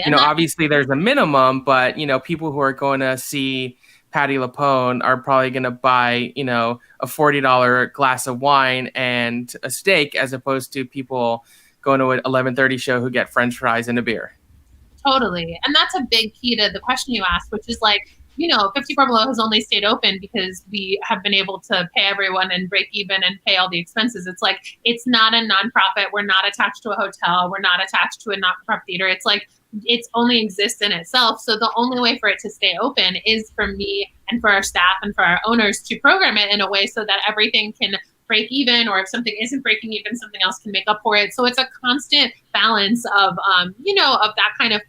S3: And
S1: obviously there's a minimum, but, people who are going to see Patti LuPone are probably going to buy, a $40 glass of wine and a steak, as opposed to people going to an 11:30 show who get French fries and a beer.
S3: Totally. And that's a big key to the question you asked, which is like, 54 Below has only stayed open because we have been able to pay everyone and break even and pay all the expenses. It's like, it's not a nonprofit. We're not attached to a hotel. We're not attached to a not-for-profit theater. It's like, it's only exists in itself. So the only way for it to stay open is for me and for our staff and for our owners to program it in a way so that everything can break even, or if something isn't breaking even, something else can make up for it. So it's a constant balance of, of that kind of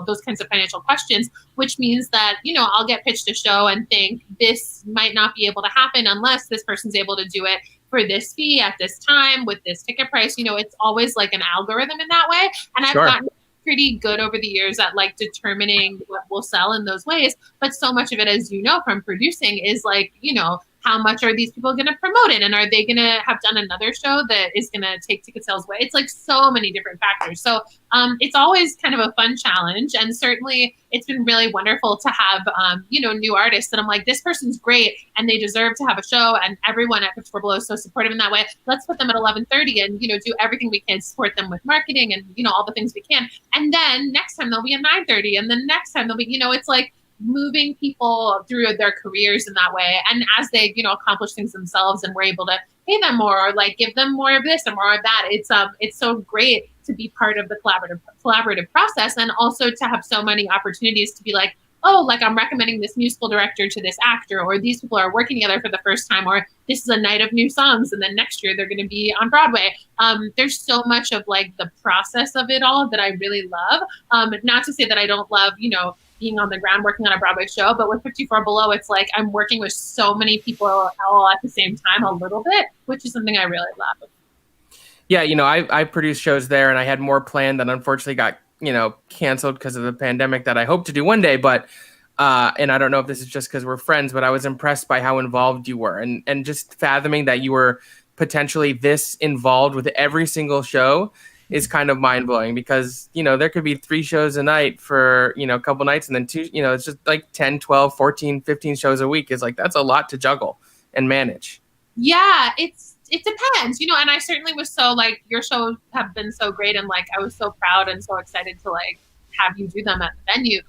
S3: those kinds of financial questions, which means that, I'll get pitched a show and think this might not be able to happen unless this person's able to do it for this fee at this time with this ticket price. It's always like an algorithm in that way. And I've gotten pretty good over the years at like determining what will sell in those ways. But so much of it, as from producing, is like, how much are these people going to promote it? And are they going to have done another show that is going to take ticket sales away? It's like so many different factors. So it's always kind of a fun challenge. And certainly it's been really wonderful to have, new artists that I'm like, this person's great and they deserve to have a show. And everyone at 54 Below is so supportive in that way. Let's put them at 11:30 and, do everything we can, support them with marketing and, all the things we can. And then next time they'll be at 9:30. And then next time they'll be, it's like, moving people through their careers in that way. And as they, accomplish things themselves and we're able to pay them more or like give them more of this and more of that, it's so great to be part of the collaborative process, and also to have so many opportunities to be like, oh, like I'm recommending this musical director to this actor, or these people are working together for the first time, or this is a night of new songs and then next year they're going to be on Broadway. There's so much of like the process of it all that I really love. Not to say that I don't love, being on the ground working on a Broadway show, but with 54 Below, it's like I'm working with so many people all at the same time a little bit, which is something I really love.
S1: Yeah, I produced shows there, and I had more planned that unfortunately got, canceled because of the pandemic that I hope to do one day. But, and I don't know if this is just because we're friends, but I was impressed by how involved you were, and just fathoming that you were potentially this involved with every single show is kind of mind blowing, because, there could be 3 shows a night for, a couple nights, and then 2, it's just like 10, 12, 14, 15 shows a week is like, that's a lot to juggle and manage.
S3: Yeah, it's it depends, and I certainly was so like, your shows have been so great, and like I was so proud and so excited to like have you do them at the venue.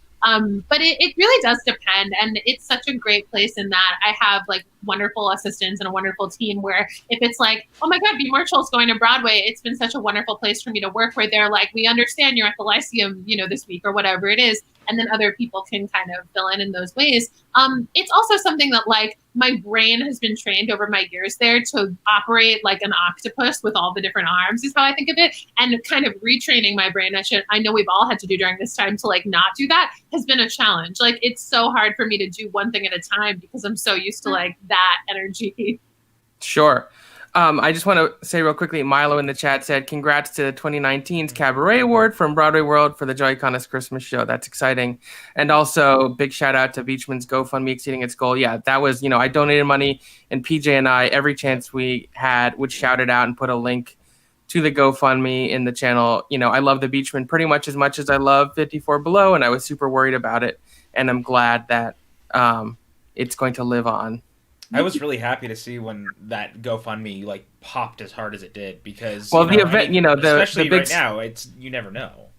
S3: But it really does depend, and it's such a great place in that I have like wonderful assistants and a wonderful team where if it's like, oh my God, B. Marshall's going to Broadway, it's been such a wonderful place for me to work where they're like, we understand you're at the Lyceum, this week or whatever it is. And then other people can kind of fill in those ways. It's also something that like my brain has been trained over my years there to operate like an octopus with all the different arms is how I think of it. And kind of retraining my brain, I know we've all had to do during this time to like not do that has been a challenge. Like it's so hard for me to do one thing at a time because I'm so used to like that energy.
S1: Sure. I just want to say real quickly, Milo in the chat said, congrats to 2019's Cabaret Award from Broadway World for the Joy Iconis Christmas show. That's exciting. And also big shout out to Beachman's GoFundMe exceeding its goal. Yeah, that was, I donated money, and PJ and I, every chance we had, would shout it out and put a link to the GoFundMe in the channel. I love the Beachman pretty much as I love 54 Below, and I was super worried about it. And I'm glad that it's going to live on.
S4: I was really happy to see when that GoFundMe like popped as hard as it did because
S1: the event,
S4: especially
S1: the big,
S4: right now, you never know.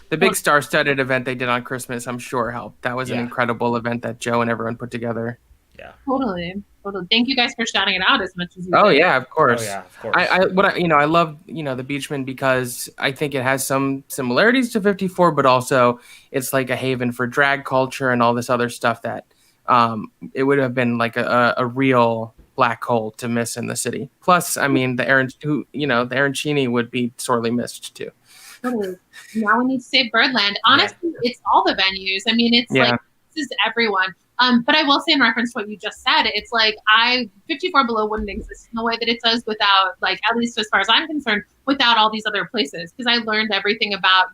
S1: The big star-studded event they did on Christmas, I'm sure helped. That was an incredible event that Joe and everyone put together.
S4: Yeah,
S3: totally. Thank you guys for shouting it out as much as you
S1: did.
S3: Yeah,
S1: of course.
S4: Oh yeah, of course.
S1: I love the Beachman because I think it has some similarities to 54, but also it's like a haven for drag culture and all this other stuff that. It would have been like a real black hole to miss in the city. Plus, the Arancini would be sorely missed too.
S3: Totally. Now we need to save Birdland. Honestly, it's all the venues. It's like, this is everyone. But I will say in reference to what you just said, it's like 54 Below wouldn't exist in the way that it does without, like, at least as far as I'm concerned, without all these other places. Because I learned everything about,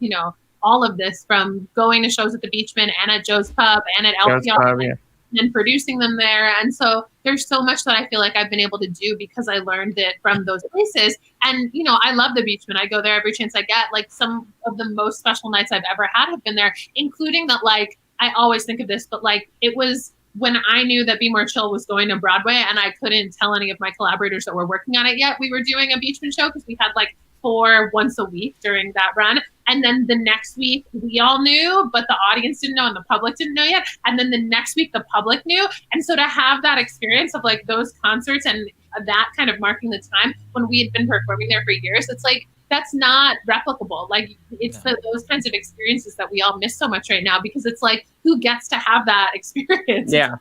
S3: all of this from going to shows at the Beachman and at Joe's Pub and at LPL. And producing them there. And so there's so much that I feel like I've been able to do because I learned it from those places. And, I love the Beachman. I go there every chance I get. Like some of the most special nights I've ever had have been there, including that, like, I always think of this, but like it was when I knew that Be More Chill was going to Broadway and I couldn't tell any of my collaborators that were working on it yet. We were doing a Beachman show because we had like 4 once a week during that run. And then the next week we all knew, but the audience didn't know and the public didn't know yet. And then the next week the public knew. And so to have that experience of like those concerts and that kind of marking the time when we had been performing there for years, it's like, that's not replicable. Like it's those kinds of experiences that we all miss so much right now because it's like, who gets to have that experience?
S1: Yeah.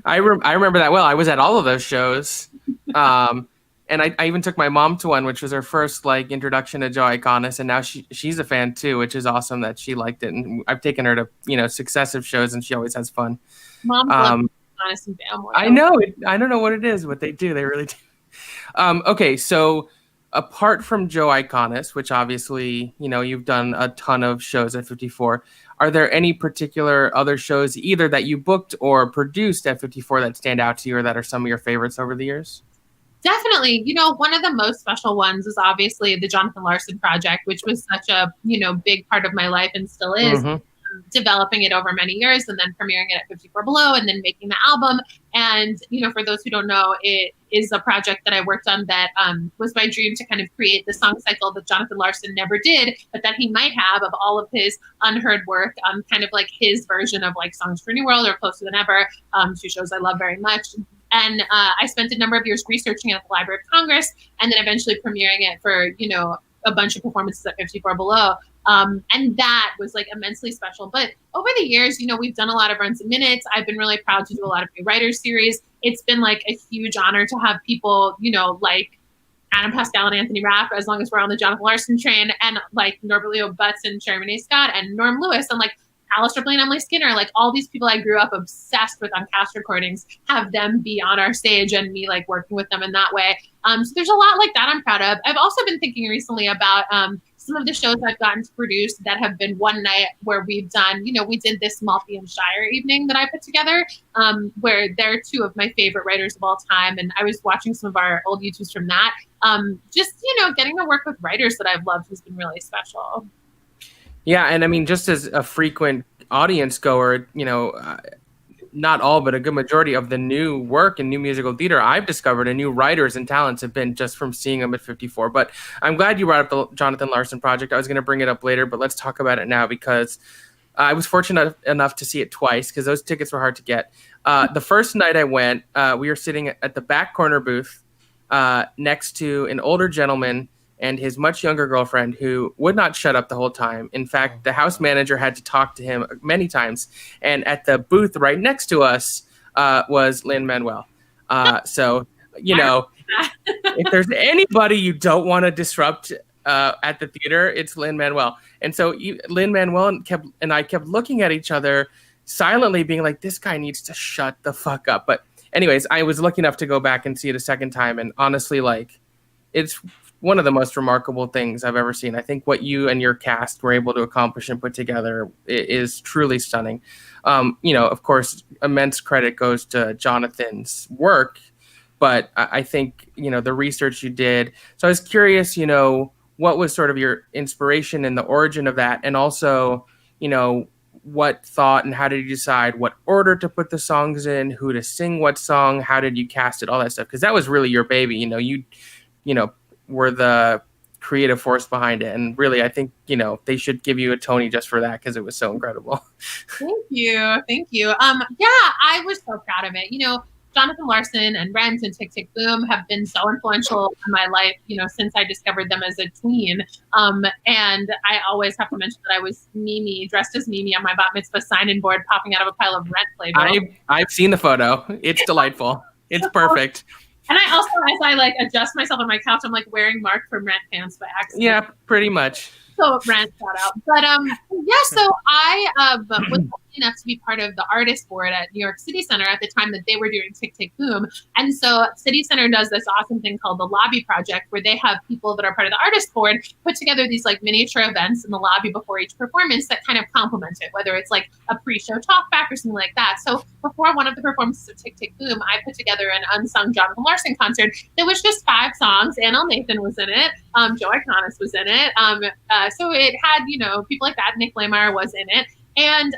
S1: I remember that well. I was at all of those shows. And I even took my mom to one, which was her first like introduction to Joy Iconis, and now she's a fan too, which is awesome that she liked it. And I've taken her to successive shows, and she always has fun.
S3: Moms love Iconis and family.
S1: I know it. I don't know what it is, what they do. They really do. Okay, so apart from Joy Iconis, which obviously you've done a ton of shows at 54, are there any particular other shows either that you booked or produced at 54 that stand out to you, or that are some of your favorites over the years?
S3: Definitely. One of the most special ones is obviously the Jonathan Larson project, which was such a, big part of my life and still is. Mm-hmm. Developing it over many years and then premiering it at 54 Below and then making the album. And, for those who don't know, it is a project that I worked on that was my dream to kind of create the song cycle that Jonathan Larson never did, but that he might have of all of his unheard work, kind of like his version of like Songs for a New World or Closer Than Ever, 2 shows I love very much. And I spent a number of years researching it at the Library of Congress and then eventually premiering it for, a bunch of performances at 54 Below. And that was like immensely special. But over the years, we've done a lot of runs and minutes. I've been really proud to do a lot of new writers series. It's been like a huge honor to have people, like Adam Pascal and Anthony Rapp, as long as we're on the Jonathan Larson train, and like Norbert Leo Butz and Sherman A. Scott and Norm Lewis and like Alice Ripley and Emily Skinner, like all these people I grew up obsessed with on cast recordings, have them be on our stage and me like working with them in that way. So there's a lot like that I'm proud of. I've also been thinking recently about some of the shows I've gotten to produce that have been one night where we've done, we did this Maltby and Shire evening that I put together, where they're 2 of my favorite writers of all time. And I was watching some of our old YouTubes from that. Just, getting to work with writers that I've loved has been really special.
S1: Yeah, and I mean, just as a frequent audience goer, not all, but a good majority of the new work in new musical theater I've discovered and new writers and talents have been just from seeing them at 54. But I'm glad you brought up the Jonathan Larson project. I was going to bring it up later, but let's talk about it now because I was fortunate enough to see it twice because those tickets were hard to get. The first night I went, we were sitting at the back corner booth next to an older gentleman and his much younger girlfriend who would not shut up the whole time. In fact, the house manager had to talk to him many times. And at the booth right next to us was Lin-Manuel. So, you know, if there's anybody you don't want to disrupt at the theater, it's Lin-Manuel. And so Lin-Manuel and I kept looking at each other silently being like, this guy needs to shut the fuck up. But anyways, I was lucky enough to go back and see it a second time. And honestly, like, it's one of the most remarkable things I've ever seen. I think what you and your cast were able to accomplish and put together is truly stunning. You know, of course, immense credit goes to Jonathan's work, but I think, you know, the research you did. So I was curious, you know, what was sort of your inspiration and the origin of that? And also, you know, what thought and how did you decide what order to put the songs in, who to sing what song, how did you cast it, all that stuff? Because that was really your baby. You know, were the creative force behind it. And really, I think, you know, they should give you a Tony just for that because it was so incredible.
S3: Thank you. Thank you. Yeah, I was so proud of it. You know, Jonathan Larson and Rent and Tick, Tick, Boom have been so influential in my life, you know, since I discovered them as a tween. And I always have to mention that I was Mimi, dressed as Mimi on my bat mitzvah sign-in board, popping out of a pile of Rent Playbill.
S1: I've seen the photo. It's delightful. It's perfect.
S3: And I also, as I like adjust myself on my couch, I'm like wearing Mark from Rent pants by accident.
S1: Yeah, pretty much.
S3: So Rent shout out. But yeah, so I was lucky enough to be part of the artist board at New York City Center at the time that they were doing Tick, Tick, Boom. And so City Center does this awesome thing called the Lobby Project, where they have people that are part of the artist board put together these like miniature events in the lobby before each performance that kind of complement it, whether it's like a pre-show talk back or something like that. So before one of the performances of Tick, Tick, Boom, I put together an unsung Jonathan Larson concert that was just 5 songs. Annel Nathan was in it. Joe Iconis was in it. So it had, you know, people like that. Nick Lamar was in it. And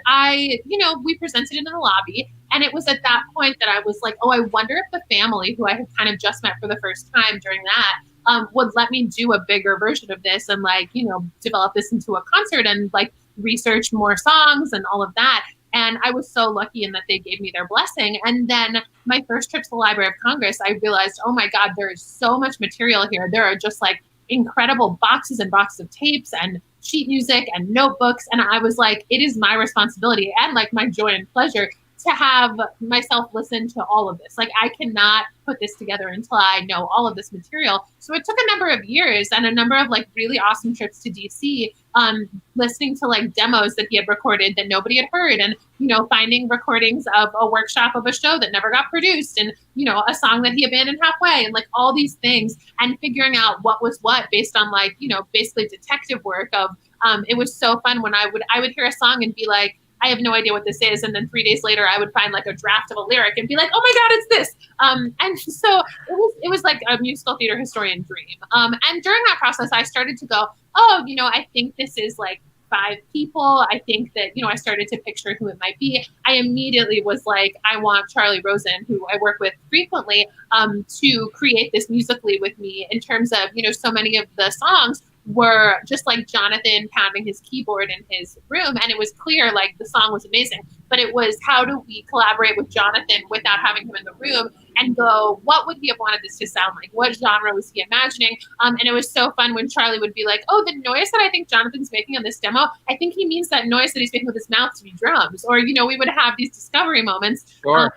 S3: we presented it in the lobby. And it was at that point that I was like, oh, I wonder if the family who I had kind of just met for the first time during that would let me do a bigger version of this and like, you know, develop this into a concert and like research more songs and all of that. And I was so lucky in that they gave me their blessing. And then my first trip to the Library of Congress, I realized, oh my God, there is so much material here. There are just like incredible boxes and boxes of tapes and sheet music and notebooks. And I was like, it is my responsibility and like my joy and pleasure to have myself listen to all of this. Like I cannot put this together until I know all of this material. So it took a number of years and a number of like really awesome trips to DC, listening to like demos that he had recorded that nobody had heard, and you know, finding recordings of a workshop of a show that never got produced, and you know, a song that he abandoned halfway, and like all these things, and figuring out what was what based on like, you know, basically detective work of it was so fun when I would hear a song and be like, I have no idea what this is. And then 3 days later, I would find like a draft of a lyric and be like, oh my God, it's this. And so it was like a musical theater historian dream. And during that process, I started to go, oh, you know, I think this is like 5 people. I think that, you know, I started to picture who it might be. I immediately was like, I want Charlie Rosen, who I work with frequently, to create this musically with me in terms of, you know, so many of the songs were just like Jonathan pounding his keyboard in his room. And it was clear, like the song was amazing, but it was how do we collaborate with Jonathan without having him in the room and go, what would he have wanted this to sound like? What genre was he imagining? And it was so fun when Charlie would be like, oh, the noise that I think Jonathan's making on this demo, I think he means that noise that he's making with his mouth to be drums. Or, you know, we would have these discovery moments.
S1: Sure.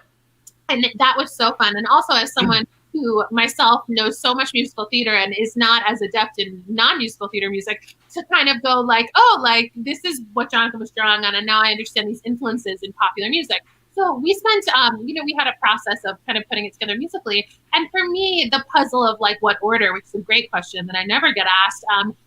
S3: And that was so fun. And also as someone who myself knows so much musical theater and is not as adept in non-musical theater music, to kind of go like, oh, like this is what Jonathan was drawing on, and now I understand these influences in popular music. So we spent, we had a process of kind of putting it together musically. And for me, the puzzle of like what order, which is a great question that I never get asked,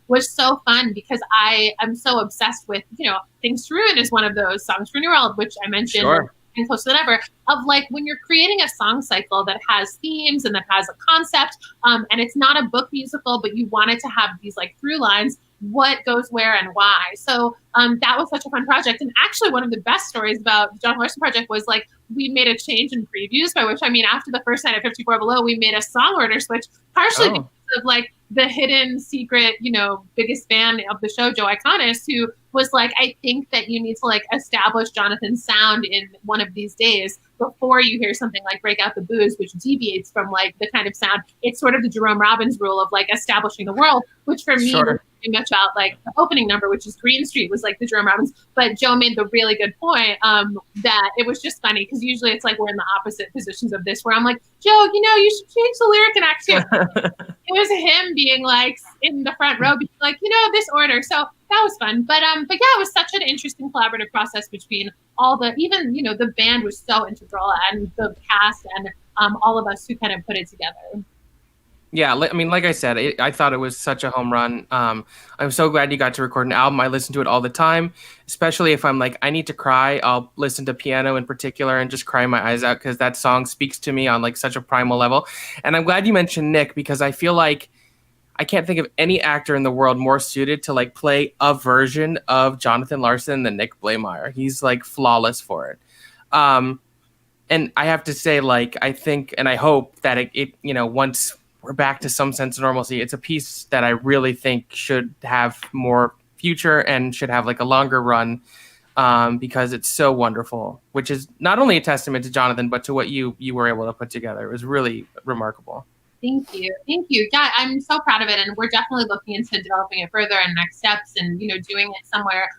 S3: was so fun because I am so obsessed with, you know, Things to Ruin is one of those songs for New World, which I mentioned.
S1: Sure.
S3: And closer than ever, of like when you're creating a song cycle that has themes and that has a concept, and it's not a book musical, but you want it to have these like through lines, what goes where and why. So that was such a fun project. And actually one of the best stories about the Jonathan Larson project was like, we made a change in previews, by which I mean, after the first night of 54 Below, we made a song order switch, partially because of like the hidden secret, you know, biggest fan of the show, Joe Iconis, who was like, I think that you need to like establish Jonathan's sound in one of these days before you hear something like Break Out the Booze, which deviates from like the kind of sound. It's sort of the Jerome Robbins rule of like establishing the world, which for me was very much about like the opening number, which is Green Street, was like the Jerome Robbins. But Joe made the really good point that it was just funny because usually it's like we're in the opposite positions of this, where I'm like, Joe, you know, you should change the lyric in Act 2. It was him being like in the front row, being like, you know, this order. So that was fun. But yeah, it was such an interesting collaborative process between all the, even, you know, the band was so integral, and the cast and all of us who kind of put it together.
S1: Yeah, I mean, like I said, I thought it was such a home run. I'm so glad you got to record an album. I listen to it all the time, especially if I'm like, I need to cry. I'll listen to Piano in particular and just cry my eyes out because that song speaks to me on like such a primal level. And I'm glad you mentioned Nick, because I feel like I can't think of any actor in the world more suited to like play a version of Jonathan Larson than Nick Blaemire. He's like flawless for it. And I have to say, like, I think and I hope that it you know, once we're back to some sense of normalcy, it's a piece that I really think should have more future and should have like a longer run, because it's so wonderful, which is not only a testament to Jonathan, but to what you were able to put together. It was really remarkable.
S3: Thank you. Yeah, I'm so proud of it, and we're definitely looking into developing it further and next steps, and you know, doing it somewhere,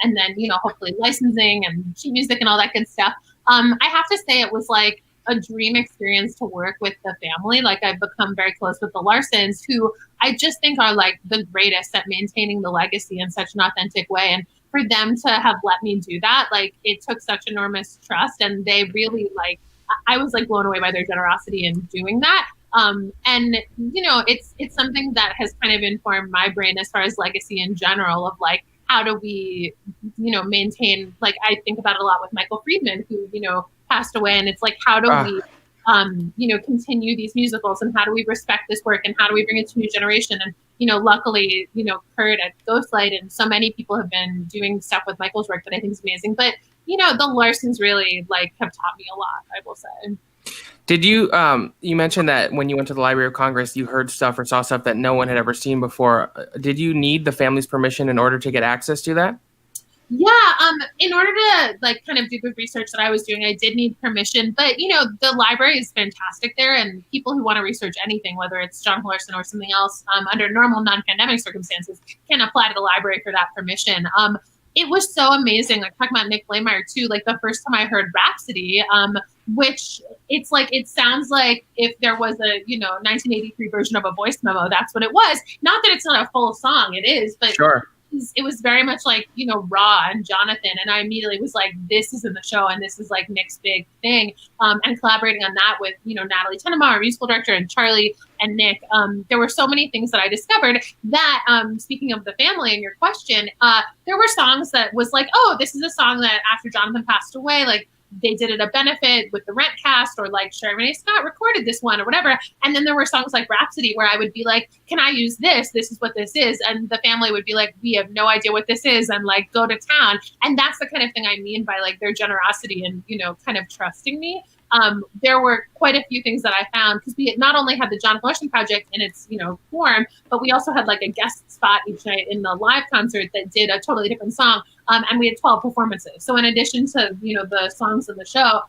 S3: and then you know, hopefully licensing and sheet music and all that good stuff. I have to say, it was like a dream experience to work with the family. Like, I've become very close with the Larsons, who I just think are like the greatest at maintaining the legacy in such an authentic way. And for them to have let me do that, like, it took such enormous trust, and they really like, I was like blown away by their generosity in doing that. And you know, it's something that has kind of informed my brain as far as legacy in general, of like, how do we, you know, maintain, like, I think about it a lot with Michael Friedman, who, you know, passed away, and it's like, how do we, you know, continue these musicals, and how do we respect this work, and how do we bring it to a new generation? And, you know, luckily, you know, Kurt at Ghostlight and so many people have been doing stuff with Michael's work that I think is amazing. But, you know, the Larsons really like have taught me a lot, I will say.
S1: Did you, you mentioned that when you went to the Library of Congress, you heard stuff or saw stuff that no one had ever seen before. Did you need the family's permission in order to get access to that?
S3: Yeah, in order to like kind of do the research that I was doing, I did need permission. But you know, the library is fantastic there, and people who want to research anything, whether it's John Larson or something else, under normal non-pandemic circumstances, can apply to the library for that permission. It was so amazing. Like, talking about Nick Blaemire too, like the first time I heard Rhapsody, which it's like, it sounds like if there was a, you know, 1983 version of a voice memo, that's what it was. Not that it's not a full song, it is, but
S1: sure.
S3: It was very much like, you know, raw and Jonathan. And I immediately was like, this is in the show, and this is like Nick's big thing. And collaborating on that with, you know, Natalie Tenenbaum, our musical director, and Charlie and Nick. There were so many things that I discovered that, speaking of the family and your question, there were songs that was like, oh, this is a song that after Jonathan passed away, like, they did it a benefit with the Rent cast, or like Sherry Renee Scott recorded this one or whatever. And then there were songs like Rhapsody where I would be like, can I use this? This is what this is. And the family would be like, we have no idea what this is, and like, go to town. And that's the kind of thing I mean by like their generosity and, you know, kind of trusting me. There were quite a few things that I found, because we had not only had the Jonathan Larson project in its, you know, form, but we also had like a guest spot each night in the live concert that did a totally different song. And we had 12 performances. So in addition to, you know, the songs in the show,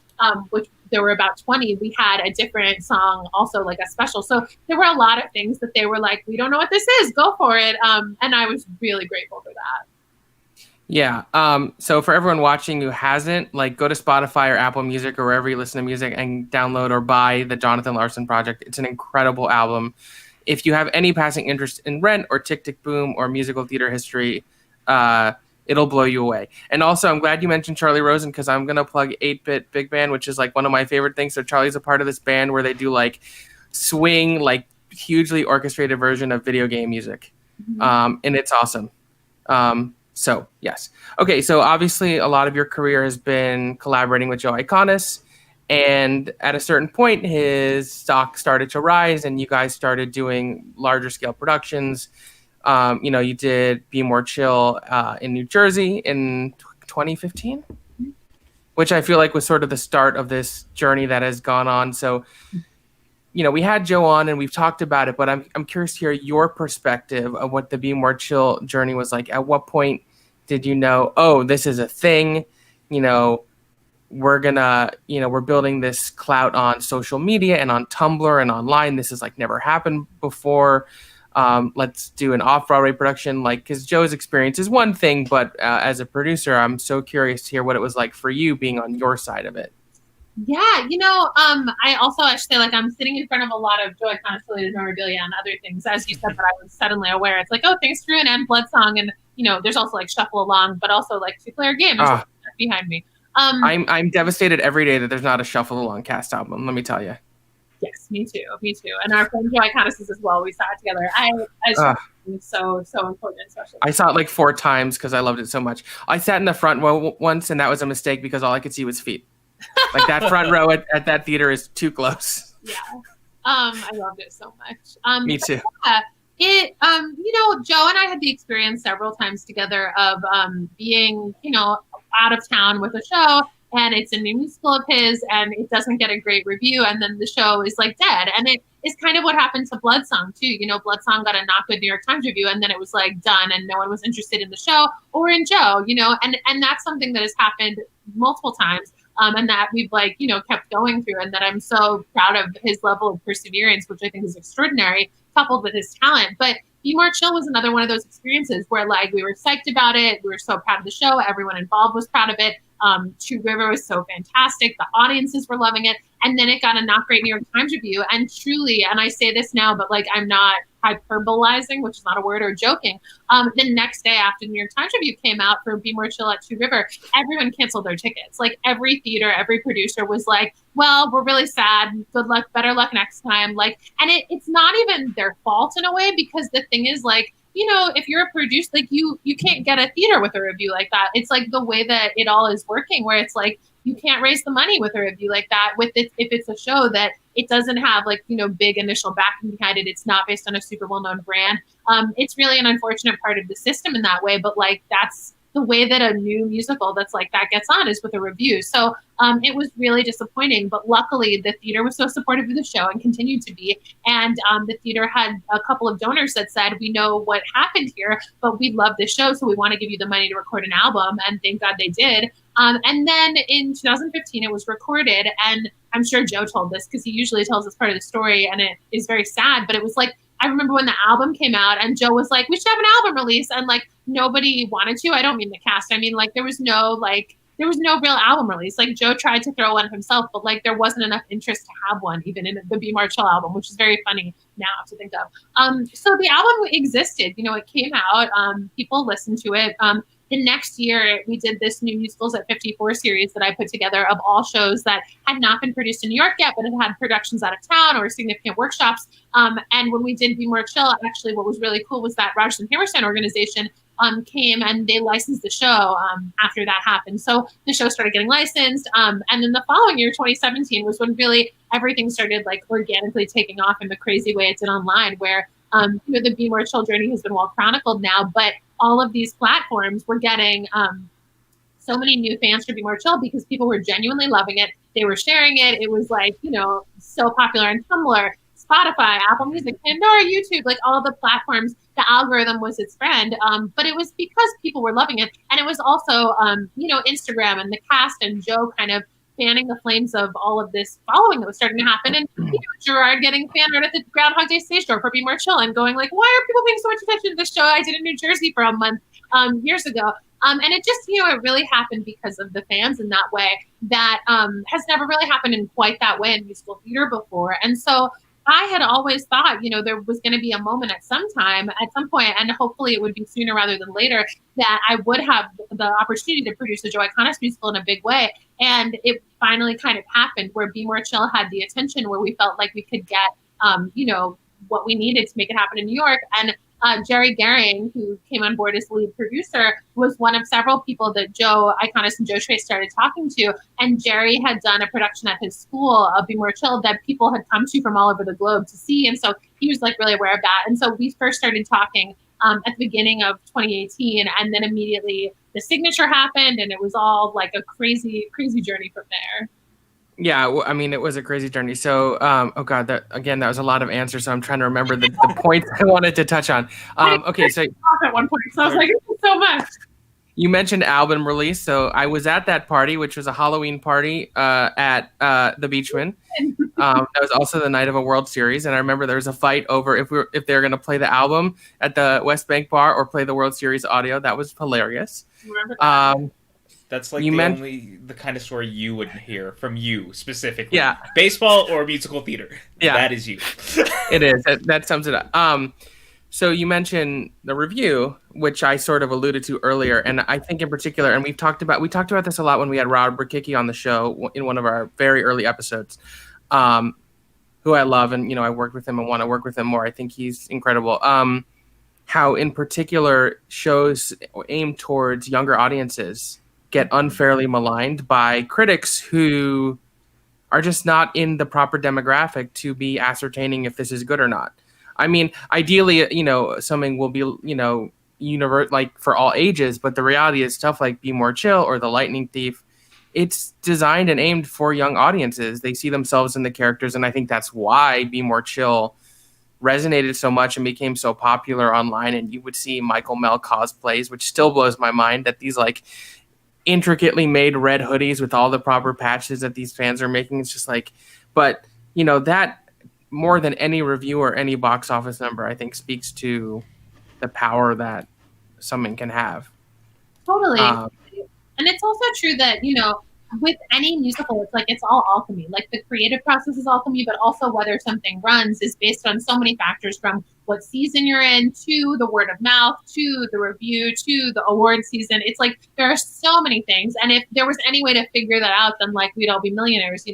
S3: which there were about 20, we had a different song, also like a special. So there were a lot of things that they were like, we don't know what this is, go for it. And I was really grateful for that.
S1: Yeah. So for everyone watching who hasn't, like, go to Spotify or Apple Music or wherever you listen to music and download or buy the Jonathan Larson Project. It's an incredible album. If you have any passing interest in Rent or Tick Tick Boom or musical theater history, it'll blow you away. And also, I'm glad you mentioned Charlie Rosen, because I'm going to plug 8-Bit Big Band, which is like one of my favorite things. So Charlie's a part of this band where they do like swing, like hugely orchestrated version of video game music. And it's awesome. So, yes. Okay, so obviously a lot of your career has been collaborating with Joe Iconis, and at a certain point, his stock started to rise, and you guys started doing larger scale productions. You did Be More Chill in New Jersey in 2015, which I feel like was sort of the start of this journey that has gone on. So, we had Joe on and we've talked about it, but I'm curious to hear your perspective of what the Be More Chill journey was like. At what point did you know, oh, this is a thing, we're building this clout on social media and on Tumblr and online. This has like never happened before. Let's do an off-Broadway production, because Joe's experience is one thing, but as a producer, I'm so curious to hear what it was like for you being on your side of it.
S3: Yeah, I should say, I'm sitting in front of a lot of Joy Constellated memorabilia and other things, as you said, but I was suddenly aware. It's like, oh, Thanks for and Blood Song, and, there's also, Shuffle Along, but also, Two-Player Game is behind me.
S1: I'm devastated every day that there's not a Shuffle Along cast album, let me tell you.
S3: Yes, me too. And our friend Joy Constellated as well, we saw it together. It's so important, especially.
S1: I saw it 4 times because I loved it so much. I sat in the front row once, and that was a mistake because all I could see was feet. That front row at that theater is too close.
S3: Yeah. I loved it so much.
S1: Me too.
S3: Yeah, Joe and I had the experience several times together of being, out of town with a show, and it's a new musical of his, and it doesn't get a great review, and then the show is dead. And it is kind of what happened to Blood Song too. Blood Song got a not good New York Times review, and then it was done, and no one was interested in the show or in Joe. And that's something that has happened multiple times. And that we've kept going through, and that I'm so proud of his level of perseverance, which I think is extraordinary, coupled with his talent. But Be More Chill was another one of those experiences where we were psyched about it. We were so proud of the show. Everyone involved was proud of it. Two River was so fantastic. The audiences were loving it. And then it got a not great New York Times review. And truly, and I say this now, but I'm not hyperbolizing, which is not a word, or joking. The next day after the New York Times review came out for Be More Chill at Two River, everyone canceled their tickets. Every theater, every producer was well, we're really sad. Good luck, better luck next time. And it's not even their fault in a way, because the thing is if you're a producer, you can't get a theater with a review like that. It's the way that it all is working, where it's you can't raise the money with a review like that. With it, if it's a show that it doesn't have big initial backing behind it, it's not based on a super well-known brand. It's really an unfortunate part of the system in that way, but that's the way that a new musical that's that gets on, is with a review. So it was really disappointing, but luckily the theater was so supportive of the show and continued to be. And the theater had a couple of donors that said, we know what happened here, but we love the show, so we want to give you the money to record an album. And thank God they did. And then in 2015, it was recorded, and I'm sure Joe told this because he usually tells this part of the story, and it is very sad, but it was I remember when the album came out and Joe was we should have an album release, and nobody wanted to. I don't mean the cast. I mean there was no real album release. Joe tried to throw one himself, but there wasn't enough interest to have one, even in the Be More Chill album, which is very funny now to think of. So the album existed. It came out. People listened to it. The next year, we did this New Musicals at 54 series that I put together of all shows that had not been produced in New York yet, but had productions out of town or significant workshops. And when we did Be More Chill, actually, what was really cool was that Rogers and Hammerstein organization came and they licensed the show after that happened. So the show started getting licensed. And then the following year, 2017, was when really everything started organically taking off in the crazy way it did online, where the Be More Chill journey has been well chronicled now, but all of these platforms were getting so many new fans for Be More Chill because people were genuinely loving it. They were sharing it. It was so popular on Tumblr, Spotify, Apple Music, Pandora, YouTube, all the platforms. The algorithm was its friend, but it was because people were loving it. And it was also, Instagram and the cast and Joe kind of fanning the flames of all of this following that was starting to happen. And Gerard getting fan art at the Groundhog Day stage door for Be More Chill and going why are people paying so much attention to this show I did in New Jersey for a month years ago. And it just, it really happened because of the fans in that way that has never really happened in quite that way in musical theater before. And so I had always thought, there was going to be a moment at some point, and hopefully it would be sooner rather than later, that I would have the opportunity to produce a Joe Iconis musical in a big way. And it finally kind of happened where Be More Chill had the attention where we felt like we could get, what we needed to make it happen in New York. And Jerry Gehring, who came on board as the lead producer, was one of several people that Joe Iconis and Joe Trace started talking to. And Jerry had done a production at his school of Be More Chill that people had come to from all over the globe to see. And so he was really aware of that. And so we first started talking at the beginning of 2018, and then immediately the signature happened, and it was all like a crazy journey from there.
S1: Yeah, I mean, it was a crazy journey. So, oh God, that was a lot of answers. So I'm trying to remember the points I wanted to touch on. Okay, so
S3: at one point, so I was like, "It's so much."
S1: You mentioned album release. So I was at that party, which was a Halloween party at the Beachman. That was also the night of a World Series, and I remember there was a fight over if they were going to play the album at the West Bank bar or play the World Series audio. That was hilarious.
S3: Remember that?
S4: That's like the kind of story you would hear from you specifically.
S1: Yeah.
S4: Baseball or musical theater. Yeah. That is you.
S1: It is. That sums it up. So you mentioned the review, which I sort of alluded to earlier, and I think in particular, and we talked about this a lot when we had Rob Brikicki on the show in one of our very early episodes, who I love, and I worked with him and want to work with him more. I think he's incredible. How in particular shows aimed towards younger audiences get unfairly maligned by critics who are just not in the proper demographic to be ascertaining if this is good or not. I mean, ideally, something will be, like for all ages, but the reality is stuff like Be More Chill or The Lightning Thief, it's designed and aimed for young audiences. They see themselves in the characters, and I think that's why Be More Chill resonated so much and became so popular online. And you would see Michael Mel cosplays, which still blows my mind that these like intricately made red hoodies with all the proper patches that these fans are making. It's just like, but that more than any review or any box office number, I think speaks to the power that something can have.
S3: Totally. And it's also true that, with any musical, it's like it's all alchemy. Like the creative process is alchemy, but also whether something runs is based on so many factors, from what season you're in to the word of mouth to the review to the award season. It's like there are so many things. And if there was any way to figure that out, then like we'd all be millionaires,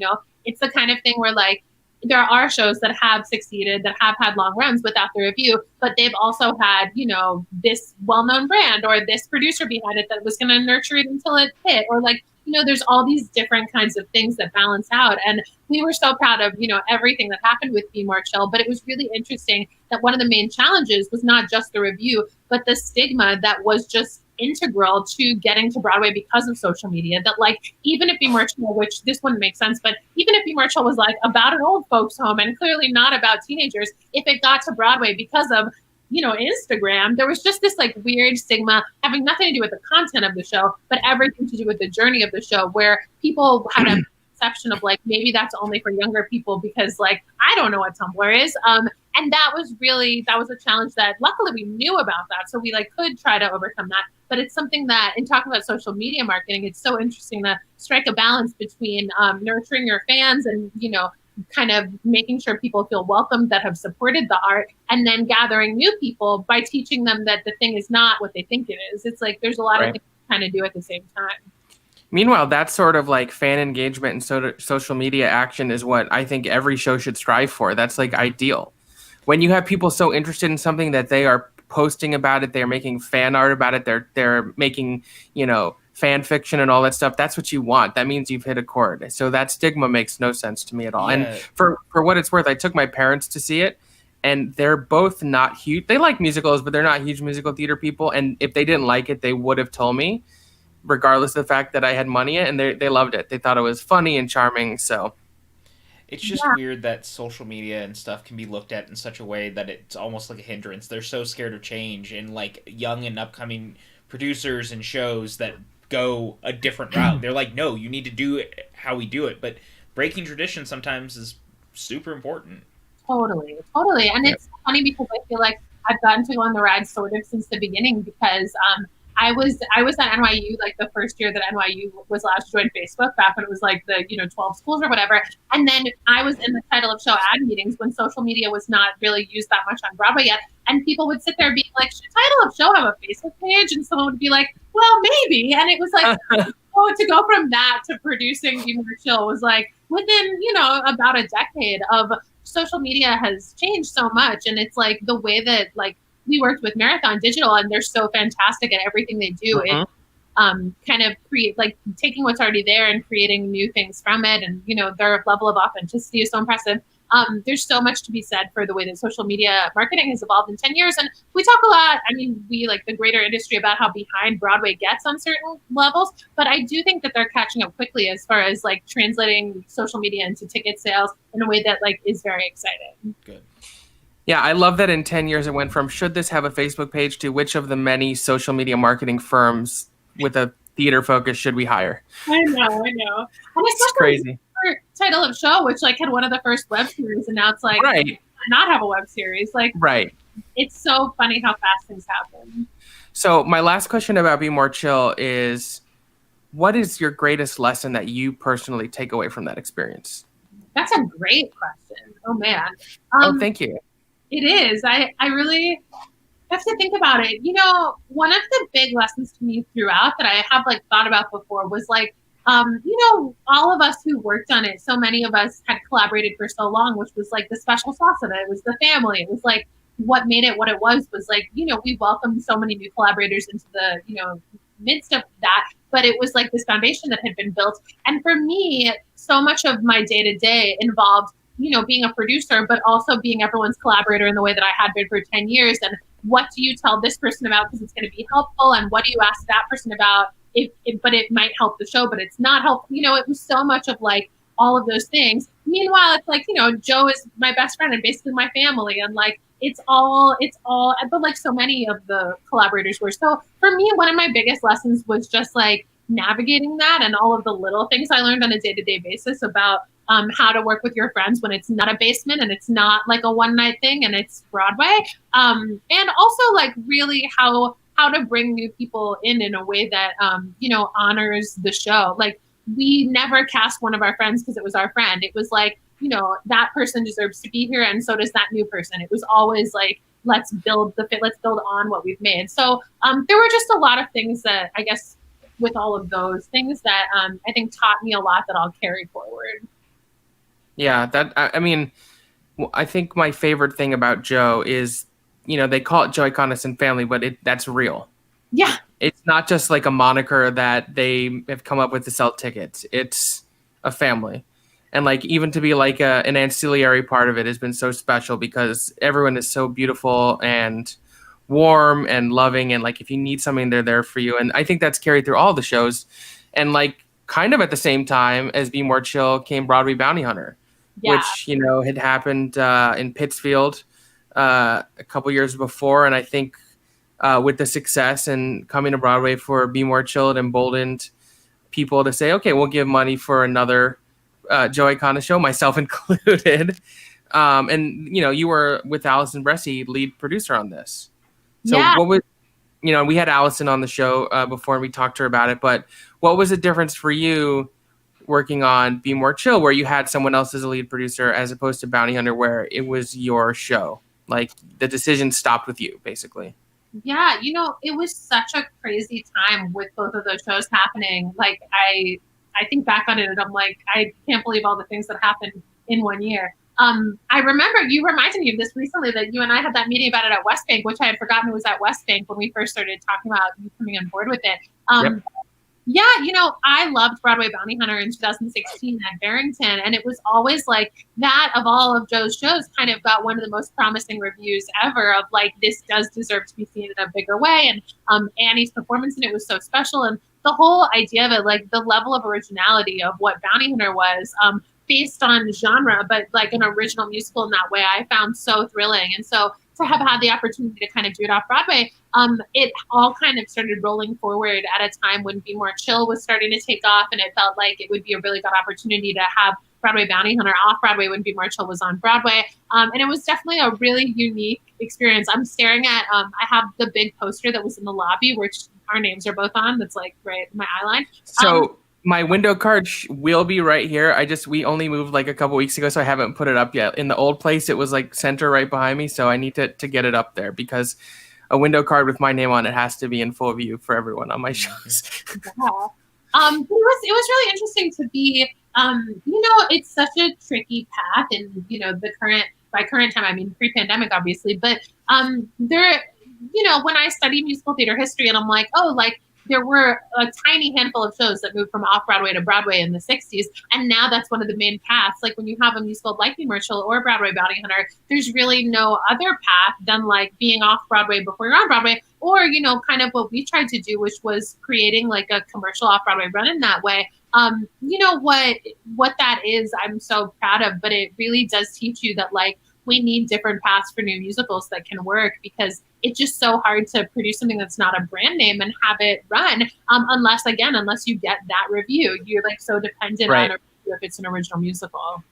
S3: It's the kind of thing where like there are shows that have succeeded, that have had long runs without the review, but they've also had, this well-known brand or this producer behind it that was going to nurture it until it hit, or like, there's all these different kinds of things that balance out. And we were so proud of, everything that happened with Be More Chill, but it was really interesting that one of the main challenges was not just the review, but the stigma that was just integral to getting to Broadway because of social media. That like, even if Be More Chill, which this wouldn't make sense, but even if Be More Chill was like about an old folks home and clearly not about teenagers, if it got to Broadway because of Instagram, there was just this like weird stigma having nothing to do with the content of the show, but everything to do with the journey of the show, where people had a perception of like, maybe that's only for younger people because like, I don't know what Tumblr is. And that was a challenge that luckily we knew about that. So we like could try to overcome that. But it's something that in talking about social media marketing, it's so interesting to strike a balance between nurturing your fans and, kind of making sure people feel welcome that have supported the art, and then gathering new people by teaching them that the thing is not what they think it is. It's like there's a lot of things to kind of do at the same time.
S1: Meanwhile, that sort of like fan engagement and social media action is what I think every show should strive for. That's like ideal. When you have people so interested in something that they are posting about it, they're making fan art about it, they're making, fan fiction and all that stuff, that's what you want. That means you've hit a chord. So that stigma makes no sense to me at all. Yeah. And for what it's worth, I took my parents to see it, and they're both not huge. They like musicals, but they're not huge musical theater people. And if they didn't like it, they would have told me, regardless of the fact that I had money in, and they loved it. They thought it was funny and charming. So
S4: it's just weird that social media and stuff can be looked at in such a way that it's almost like a hindrance. They're so scared of change, and like young and upcoming producers and shows that go a different route. They're like, no, you need to do it how we do it. But breaking tradition sometimes is super important.
S3: Totally. And it's funny because I feel like I've gotten to go on the ride sort of since the beginning, because I was at NYU like the first year that NYU was allowed to join Facebook, back when it was like the 12 schools or whatever. And then I was in the title of show ad meetings when social media was not really used that much on Broadway yet. And people would sit there being like, should title of show have a Facebook page? And someone would be like, well, maybe. And it was like, to go from that to producing Be More Chill was like within, about a decade of social media has changed so much. And it's like the way that like we worked with Marathon Digital, and they're so fantastic at everything they do. It kind of create like taking what's already there and creating new things from it. And, their level of authenticity is so impressive. there's so much to be said for the way that social media marketing has evolved in 10 years. And we talk a lot, I mean, we like the greater industry about how behind Broadway gets on certain levels, but I do think that they're catching up quickly as far as like translating social media into ticket sales in a way that like is very exciting.
S4: Good.
S1: Yeah, I love that in 10 years it went from should this have a Facebook page to which of the many social media marketing firms with a theater focus should we hire?
S3: I know. And
S1: It's crazy.
S3: Title of show, which like had one of the first web series, and now it's like
S1: right.
S3: not have a web series. Like
S1: right.
S3: It's so funny how fast things happen.
S1: So my last question about Be More Chill is, what is your greatest lesson that you personally take away from that experience?
S3: That's a great question. Oh man.
S1: Thank you.
S3: It is. I really have to think about it. You know, one of the big lessons to me throughout that I have like thought about before was like, you know, all of us who worked on it, so many of us had collaborated for so long, which was like the special sauce of it. It was the family. It was like what made it what it was like, you know, we welcomed so many new collaborators into the, you know, midst of that, but it was like this foundation that had been built. And for me, so much of my day to day involved, you know, being a producer, but also being everyone's collaborator in the way that I had been for 10 years. And what do you tell this person about because it's going to be helpful? And what do you ask that person about but it might help the show, but it's not helpful. You know, it was so much of like all of those things. Meanwhile, it's like, you know, Joe is my best friend and basically my family. And like, it's all, but like so many of the collaborators were. So for me, one of my biggest lessons was just like navigating that and all of the little things I learned on a day-to-day basis about how to work with your friends when it's not a basement and it's not like a one-night thing and it's Broadway. And also like really how to bring new people in a way that, you know, honors the show. Like we never cast one of our friends because it was our friend. It was like, you know, that person deserves to be here and so does that new person. It was always like, let's build on what we've made. So there were just a lot of things that I guess with all of those things that I think taught me a lot that I'll carry forward.
S1: Yeah, I mean, I think my favorite thing about Joe is, you know, they call it Joey Coniston Family, but that's real.
S3: Yeah.
S1: It's not just like a moniker that they have come up with to sell tickets. It's a family. And like even to be like an ancillary part of it has been so special because everyone is so beautiful and warm and loving. And like if you need something, they're there for you. And I think that's carried through all the shows. And like kind of at the same time as Be More Chill came Broadway Bounty Hunter, which, you know, had happened in Pittsfield a couple years before. And I think with the success and coming to Broadway for Be More Chill, it emboldened people to say, okay, we'll give money for another Joey Connor show, myself included. And, you know, you were with Allison Bressi, lead producer on this. So what was, you know, we had Allison on the show before and we talked to her about it, but what was the difference for you working on Be More Chill, where you had someone else as a lead producer as opposed to Bounty Hunter, where it was your show? Like the decision stopped with you, basically.
S3: Yeah, you know, it was such a crazy time with both of those shows happening. Like I think back on it and I'm like, I can't believe all the things that happened in 1 year. I remember you reminded me of this recently that you and I had that meeting about it at West Bank, which I had forgotten was at West Bank when we first started talking about you coming on board with it. Yeah, you know, I loved Broadway Bounty Hunter in 2016 at Barrington, and it was always like that of all of Joe's shows kind of got one of the most promising reviews ever of like, this does deserve to be seen in a bigger way. And Annie's performance in it was so special. And the whole idea of it, like the level of originality of what Bounty Hunter was, based on genre, but like an original musical in that way, I found so thrilling. And so to have had the opportunity to kind of do it off Broadway, it all kind of started rolling forward at a time when Be More Chill was starting to take off, and it felt like it would be a really good opportunity to have Broadway Bounty Hunter off Broadway when Be More Chill was on Broadway. And it was definitely a really unique experience. I'm staring at, I have the big poster that was in the lobby, which our names are both on. That's like right in my eye line.
S1: So my window card will be right here. We only moved like a couple weeks ago, so I haven't put it up yet. In the old place, it was like center right behind me, so I need to get it up there because a window card with my name on it has to be in full view for everyone on my shows.
S3: Yeah. It was really interesting to be, you know, it's such a tricky path and, you know, by current time, I mean, pre-pandemic, obviously, but there, you know, when I study musical theater history and I'm like, oh, like there were a tiny handful of shows that moved from off-Broadway to Broadway in the 60s. And now that's one of the main paths. Like when you have a musical like Commercial or Broadway Bounty Hunter, there's really no other path than like being off-Broadway before you're on Broadway. Or, you know, kind of what we tried to do, which was creating like a commercial off-Broadway run in that way. You know, what that is, I'm so proud of, but it really does teach you that like, we need different paths for new musicals that can work, because it's just so hard to produce something that's not a brand name and have it run, unless you get that review. You're like so dependent on a review if it's an original musical.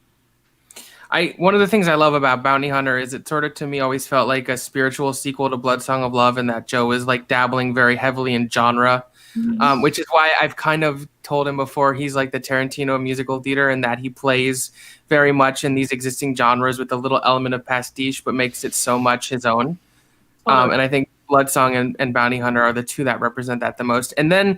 S1: One of the things I love about Bounty Hunter is it sort of to me always felt like a spiritual sequel to Blood Song of Love, and that Joe is like dabbling very heavily in genre, which is why I've kind of told him before he's like the Tarantino of musical theater, and that he plays very much in these existing genres with a little element of pastiche, but makes it so much his own. And I think Blood Song and Bounty Hunter are the two that represent that the most. And then,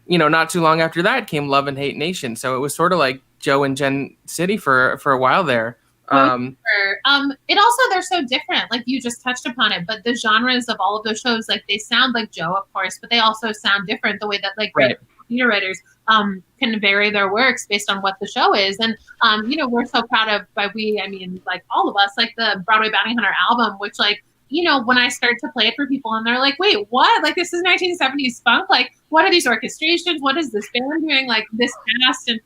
S1: you know, not too long after that came Love and Hate Nation. So it was sort of like Joe and Jen City for a while there.
S3: It also, they're so different, like you just touched upon it, but the genres of all of those shows, like they sound like Joe, of course, but they also sound different the way that like theater writers can vary their works based on what the show is. And you know, we're so proud of, I mean like all of us, like the Broadway Bounty Hunter album, which like, you know, when I start to play it for people and they're like, wait, what? Like this is 1970s funk, like what are these orchestrations, what is this band doing, like this cast? And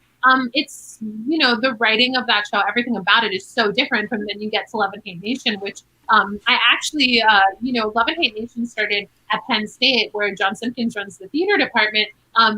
S3: it's, you know, the writing of that show, everything about it is so different from then you get to Love and Hate Nation, which I actually, you know, Love and Hate Nation started at Penn State, where John Simpkins runs the theater department,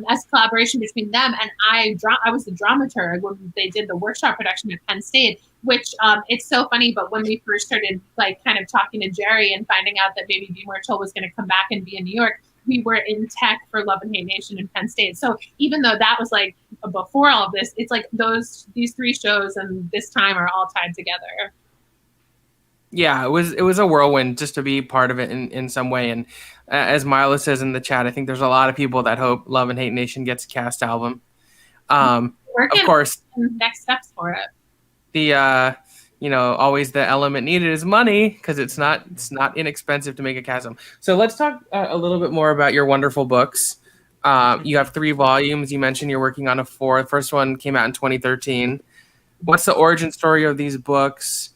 S3: as a collaboration between them. And I was the dramaturg when they did the workshop production at Penn State, which it's so funny. But when we first started like kind of talking to Jerry and finding out that maybe Be More Chill was going to come back and be in New York, we were in tech for Love and Hate Nation in Penn State. So even though that was like before all of this, it's like these three shows and this time are all tied together.
S1: Yeah, it was a whirlwind just to be part of it in some way. And as Milo says in the chat, I think there's a lot of people that hope Love and Hate Nation gets a cast album. Of course,
S3: next steps for it.
S1: The you know, always the element needed is money, because it's not inexpensive to make a cast album. So let's talk a little bit more about your wonderful books. You have 3 volumes. You mentioned you're working on a 4th. First one came out in 2013. What's the origin story of these books?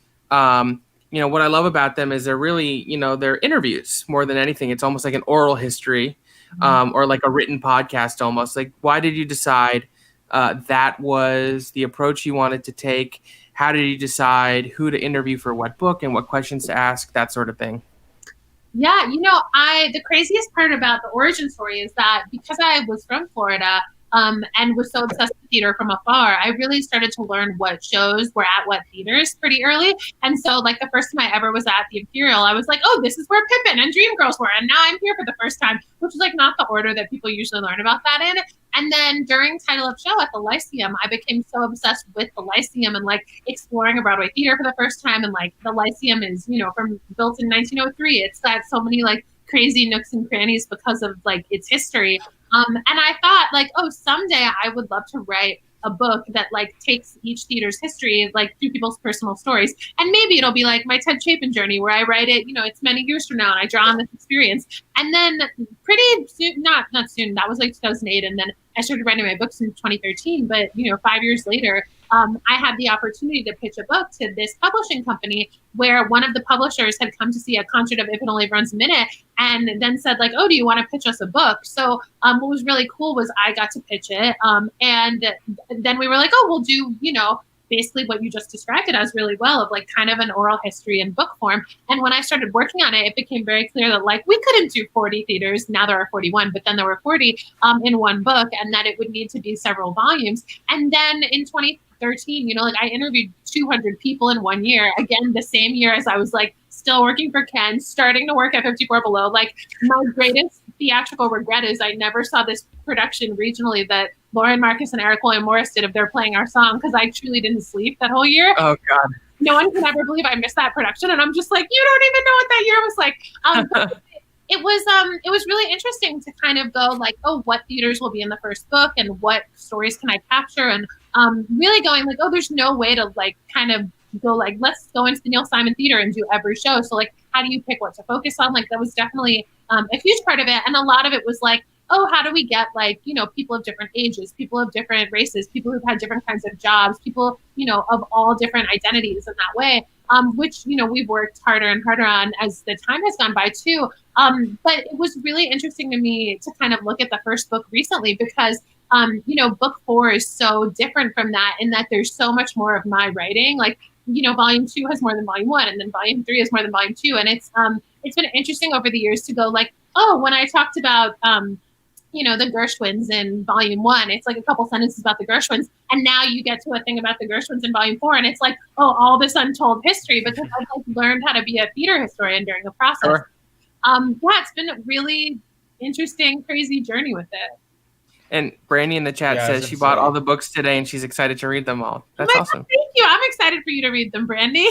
S1: You know, what I love about them is they're really, you know, they're interviews more than anything. It's almost like an oral history, or like a written podcast almost. Like, why did you decide that was the approach you wanted to take? How did you decide who to interview for what book and what questions to ask, that sort of thing?
S3: Yeah, you know, the craziest part about the origin story is that because I was from Florida, and was so obsessed with theater from afar, I really started to learn what shows were at what theaters pretty early. And so like the first time I ever was at the Imperial, I was like, oh, this is where Pippin and Dreamgirls were. And now I'm here for the first time, which is like not the order that people usually learn about that in. And then during Title Up Show at the Lyceum, I became so obsessed with the Lyceum and like exploring a Broadway theater for the first time. And like the Lyceum is, you know, built in 1903. It's got so many like crazy nooks and crannies because of like its history. And I thought like, oh, someday I would love to write a book that like takes each theater's history like through people's personal stories, and maybe it'll be like my Ted Chapin journey where I write it, you know, it's many years from now and I draw on this experience. And then pretty soon, not soon, that was like 2008, and then I started writing my books in 2013. But you know, 5 years later, I had the opportunity to pitch a book to this publishing company where one of the publishers had come to see a concert of If It Only Runs a Minute and then said like, oh, do you want to pitch us a book? So what was really cool was I got to pitch it. And then we were like, oh, we'll do, you know, basically what you just described it as really well, of like kind of an oral history in book form. And when I started working on it, it became very clear that like we couldn't do 40 theaters. Now there are 41, but then there were 40 in one book, and that it would need to be several volumes. And then in 2013, you know, like I interviewed 200 people in 1 year, again, the same year as I was like still working for Ken, starting to work at 54 Below. Like my greatest theatrical regret is I never saw this production regionally that Lauren Marcus and Eric William Morris did of They're Playing Our Song, because I truly didn't sleep that whole year.
S1: Oh God.
S3: No one can ever believe I missed that production. And I'm just like, you don't even know what that year was like. It was really interesting to kind of go like, oh, what theaters will be in the first book and what stories can I capture? And really going like, oh, there's no way to like kind of go like, let's go into the Neil Simon Theater and do every show. So like, how do you pick what to focus on? Like that was definitely a huge part of it. And a lot of it was like, oh, how do we get like, people of different ages, people of different races, people who've had different kinds of jobs, people, of all different identities in that way, which, we've worked harder and harder on as the time has gone by too. But it was really interesting to me to kind of look at the first book recently because book 4 is so different from that in that there's so much more of my writing. Like, volume 2 has more than volume 1, and then volume 3 has more than volume 2. And it's been interesting over the years to go like, oh, when I talked about, the Gershwins in volume 1, it's like a couple sentences about the Gershwins. And now you get to a thing about the Gershwins in volume 4. And it's like, oh, all this untold history because I've like learned how to be a theater historian during the process.
S1: Sure.
S3: It's been a really interesting, crazy journey with it.
S1: And Brandy in the chat says she bought all the books today and she's excited to read them all. That's awesome.
S3: Thank you. I'm excited for you to read them, Brandy.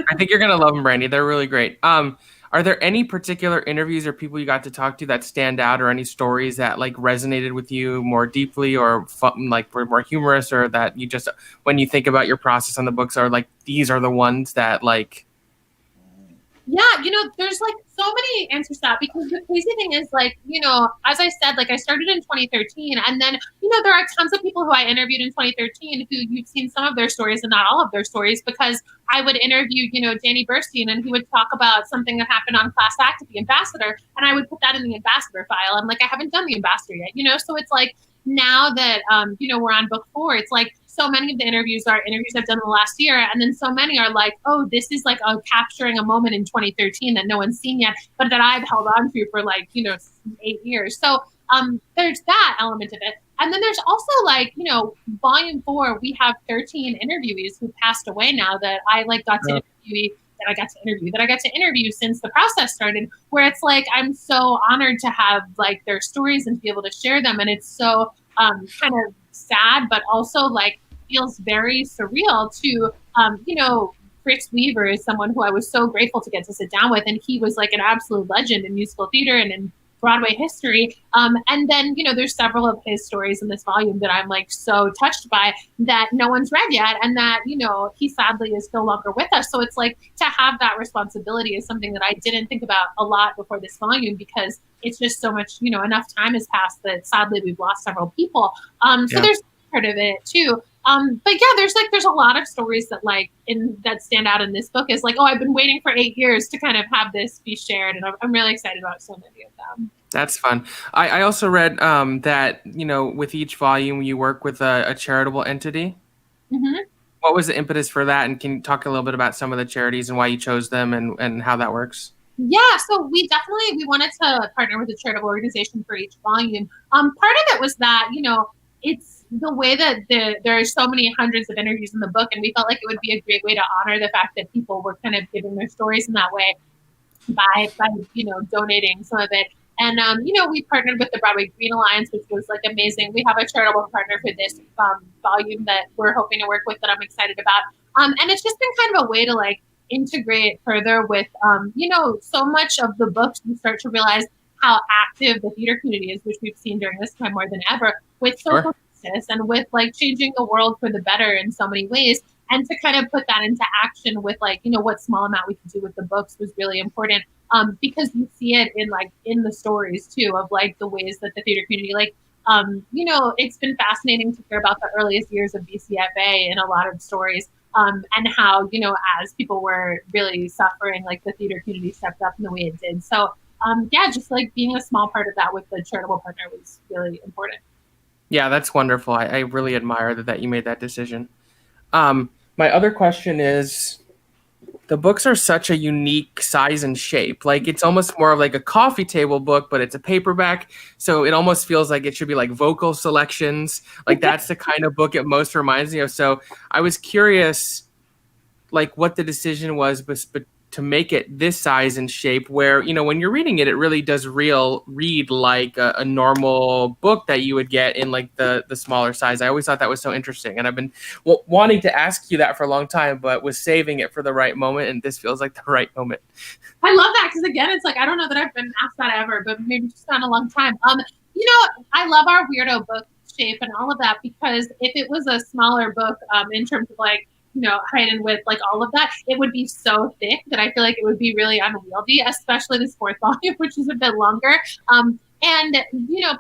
S1: I think you're going to love them, Brandy. They're really great. Are there any particular interviews or people you got to talk to that stand out, or any stories that like resonated with you more deeply, or like were more humorous, or that you just, when you think about your process on the books, are like, these are the ones that like...
S3: Yeah, there's like so many answers to that because the crazy thing is like, as I said, like I started in 2013 and then, there are tons of people who I interviewed in 2013 who you've seen some of their stories and not all of their stories because I would interview, Danny Burstein and he would talk about something that happened on Class Act at the Ambassador and I would put that in the Ambassador file. I'm like, I haven't done the Ambassador yet, so it's like now that, we're on book 4, it's like, so many of the interviews are interviews I've done in the last year. And then so many are like, oh, this is like capturing a moment in 2013 that no one's seen yet, but that I've held on to for like, 8 years. So there's that element of it. And then there's also like, volume 4, we have 13 interviewees who passed away now that I like got to interview since the process started, where it's like, I'm so honored to have like their stories and to be able to share them. And it's so kind of sad, but also like feels very surreal to, Chris Weaver is someone who I was so grateful to get to sit down with. And he was like an absolute legend in musical theater and in Broadway history. And then, there's several of his stories in this volume that I'm like so touched by that no one's read yet. And that, he sadly is no longer with us. So it's like to have that responsibility is something that I didn't think about a lot before this volume because it's just so much, enough time has passed that sadly we've lost several people. So there's part of it too. But yeah, there's a lot of stories that like that stand out in this book is like, oh, I've been waiting for 8 years to kind of have this be shared. And I'm really excited about so many of them.
S1: That's fun. I also read that, with each volume you work with a charitable entity.
S3: Mm-hmm.
S1: What was the impetus for that? And can you talk a little bit about some of the charities and why you chose them and how that works?
S3: Yeah, so we wanted to partner with a charitable organization for each volume. Part of it was that, it's the way that there are so many hundreds of interviews in the book, and we felt like it would be a great way to honor the fact that people were kind of giving their stories in that way by donating some of it. And, we partnered with the Broadway Green Alliance, which was like amazing. We have a charitable partner for this volume that we're hoping to work with that I'm excited about. And it's just been kind of a way to like integrate further with, so much of the books you start to realize how active the theater community is, which we've seen during this time more than ever, with social justice and with like changing the world for the better in so many ways. And to kind of put that into action with like, what small amount we could do with the books was really important. Because you see it in the stories too of like the ways that the theater community, like, it's been fascinating to hear about the earliest years of BCFA in a lot of stories. And how, as people were really suffering, like the theater community stepped up in the way it did. So, just like being a small part of that with the charitable partner was really important.
S1: Yeah, that's wonderful. I really admire that you made that decision. My other question is, the books are such a unique size and shape. Like it's almost more of like a coffee table book, but it's a paperback. So it almost feels like it should be like vocal selections. Like that's the kind of book it most reminds me of. So I was curious, like what the decision was, but to make it this size and shape where, when you're reading it, it really does read like a normal book that you would get in like the smaller size. I always thought that was so interesting. And I've been wanting to ask you that for a long time, but was saving it for the right moment. And this feels like the right moment.
S3: I love that. Cause again, it's like, I don't know that I've been asked that ever, but maybe just not a long time. I love our weirdo book shape and all of that, because if it was a smaller book, in terms of like, height and width, like all of that, it would be so thick that I feel like it would be really unwieldy, especially this fourth volume, which is a bit longer. And And,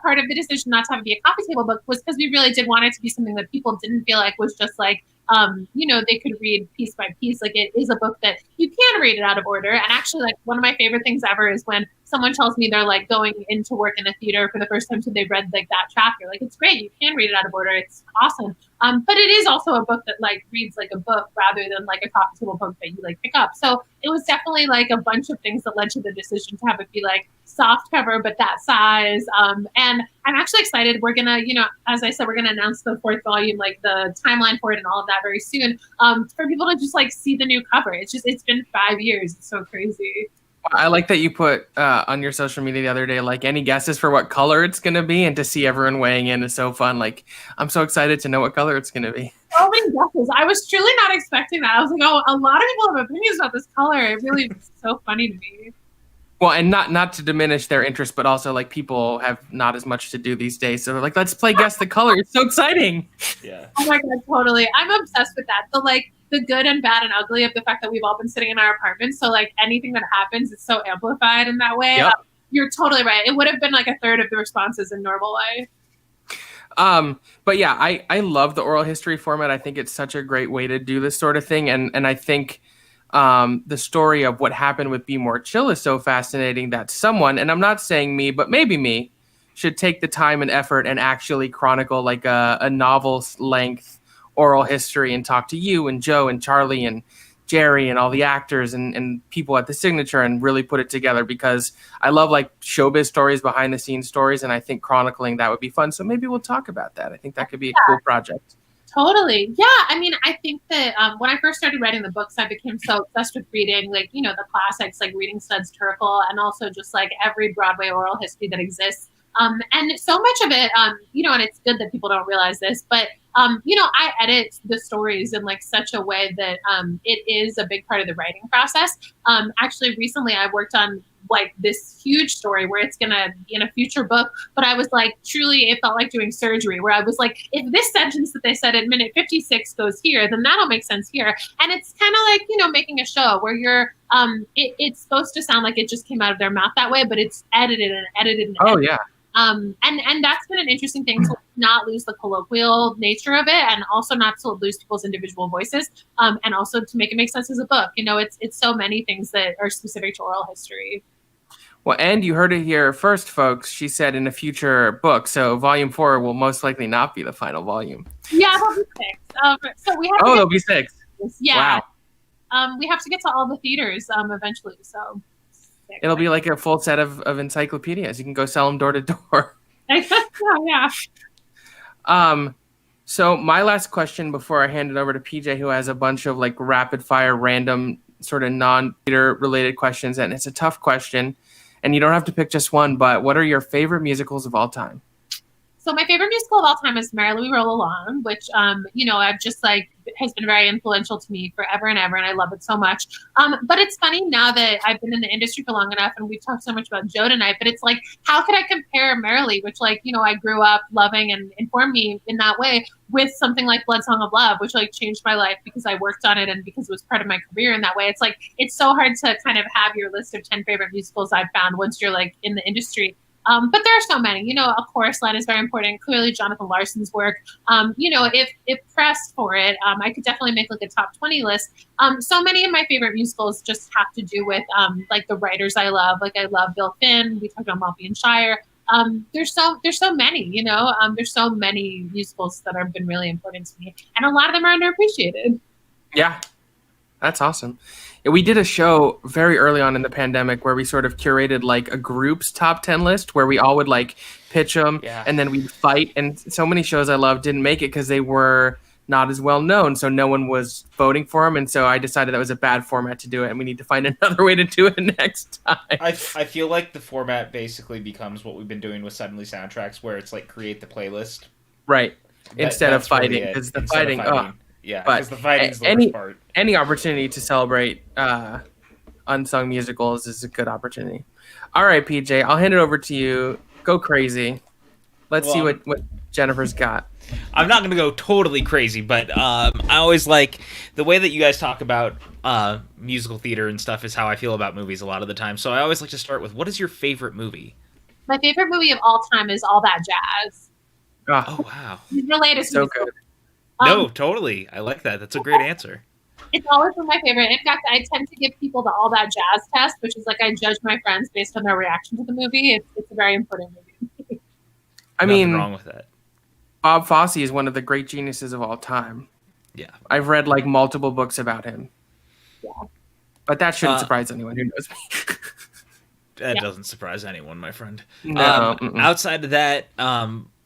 S3: part of the decision not to have it be a coffee table book was because we really did want it to be something that people didn't feel like was just like, they could read piece by piece. Like, it is a book that you can read it out of order. And actually, like, one of my favorite things ever is when someone tells me they're like going into work in a theater for the first time, so they've read like that chapter. Like, it's great. You can read it out of order. It's awesome. But it is also a book that like reads like a book rather than like a coffee table book that you like pick up. So it was definitely like a bunch of things that led to the decision to have it be like soft cover, but that size. And I'm actually excited. We're gonna, as I said, we're gonna announce the 4th volume, like the timeline for it and all of that very soon. For people to just like see the new cover. It's been 5 years. It's so crazy.
S1: I like that you put on your social media the other day, like, any guesses for what color it's going to be, and to see everyone weighing in is so fun. Like, I'm so excited to know what color it's going to be.
S3: So many guesses. I was truly not expecting that. I was like, oh, a lot of people have opinions about this color. It really was so funny to me.
S1: Well, and not to diminish their interest, but also like people have not as much to do these days. So they're like, let's play guess the color. It's so exciting.
S4: Yeah.
S3: Oh my God, totally. I'm obsessed with that. The good and bad and ugly of the fact that we've all been sitting in our apartments. So like anything that happens is so amplified in that way.
S1: Yep.
S3: You're totally right. It would have been like a third of the responses in normal life.
S1: But yeah, I love the oral history format. I think it's such a great way to do this sort of thing. And I think the story of what happened with Be More Chill is so fascinating that someone, and I'm not saying me, but maybe me, should take the time and effort and actually chronicle like a novel length oral history and talk to you and Joe and Charlie and Jerry and all the actors and people at the Signature and really put it together, because I love like showbiz stories, behind the scenes stories, and I think chronicling that would be fun. So maybe we'll talk about that. I think that could be a cool project.
S3: Totally. Yeah. I mean, I think that when I first started writing the books, I became so obsessed with reading, like, the classics, like reading Studs Terkel, and also just like every Broadway oral history that exists. And so much of it, and it's good that people don't realize this, but, I edit the stories in like such a way that it is a big part of the writing process. Actually, recently I worked on like this huge story where it's going to be in a future book, but I was like, truly, it felt like doing surgery, where I was like, if this sentence that they said at minute 56 goes here, then that'll make sense here. And it's kind of like, making a show where you're, it's supposed to sound like it just came out of their mouth that way, but it's edited and edited and edited.
S1: Oh, yeah.
S3: And that's been an interesting thing, to not lose the colloquial nature of it, and also not to lose people's individual voices, and also to make it make sense as a book. It's so many things that are specific to oral history.
S1: Well, and you heard it here first, folks. She said in a future book. So volume 4 will most likely not be the final volume.
S3: Yeah, there'll be 6. So we have
S1: there'll be 6.
S3: Yeah.
S1: Wow.
S3: We have to get to all the theaters eventually. So
S1: it'll be like a full set of encyclopedias. You can go sell them door to door.
S3: Yeah.
S1: So my last question before I hand it over to PJ, who has a bunch of like rapid fire, random sort of non-theater related questions, and it's a tough question, and you don't have to pick just one, but what are your favorite musicals of all time?
S3: So my favorite musical of all time is Merrily We Roll Along, which, I've just like has been very influential to me forever and ever, and I love it so much. But it's funny now that I've been in the industry for long enough, and we've talked so much about Joe tonight, but it's like, how could I compare Merrily, which like, I grew up loving and informed me in that way, with something like Blood Song of Love, which like changed my life because I worked on it and because it was part of my career in that way. It's like, it's so hard to kind of have your list of 10 favorite musicals I've found once you're like in the industry. But there are so many, a chorus line is very important. Clearly Jonathan Larson's work, if pressed for it, I could definitely make like a top 20 list. So many of my favorite musicals just have to do with, like the writers I love. Like I love Bill Finn. We talked about Maltby and Shire. There's so many, there's so many musicals that have been really important to me, and a lot of them are underappreciated.
S1: Yeah, that's awesome. We did a show very early on in the pandemic where we sort of curated like a group's top 10 list where we all would like pitch them, and then we'd fight. And so many shows I love didn't make it because they were not as well known. So no one was voting for them. And so I decided that was a bad format to do it, and we need to find another way to do it next time.
S4: I feel like the format basically becomes what we've been doing with Suddenly Soundtracks, where it's like create the playlist.
S1: Right. Instead of fighting. Because the fighting.
S4: Yeah,
S1: but
S4: because the fighting's the worst part.
S1: Any opportunity to celebrate unsung musicals is a good opportunity. All right, PJ, I'll hand it over to you. Go crazy. Let's see what Jennifer's got.
S2: I'm not going to go totally crazy, but I always like the way that you guys talk about musical theater and stuff is how I feel about movies a lot of the time. So I always like to start with, what is your favorite movie?
S3: My favorite movie of all time is All That Jazz.
S2: Oh wow,
S3: It's related to
S1: So
S3: me.
S1: good.
S2: no, totally, I like that. That's a great answer.
S3: It's always been my favorite. In fact, I tend to give people the All That Jazz test, which is like I judge my friends based on their reaction to the movie. It's a very important movie.
S1: I
S2: Nothing
S1: mean,
S2: wrong with that.
S1: Bob Fosse is one of the great geniuses of all time.
S2: Yeah.
S1: I've read like multiple books about him.
S3: Yeah.
S1: But that shouldn't surprise anyone who knows me.
S2: That
S3: Yeah.
S2: doesn't surprise anyone, my friend.
S1: No.
S2: Outside of that,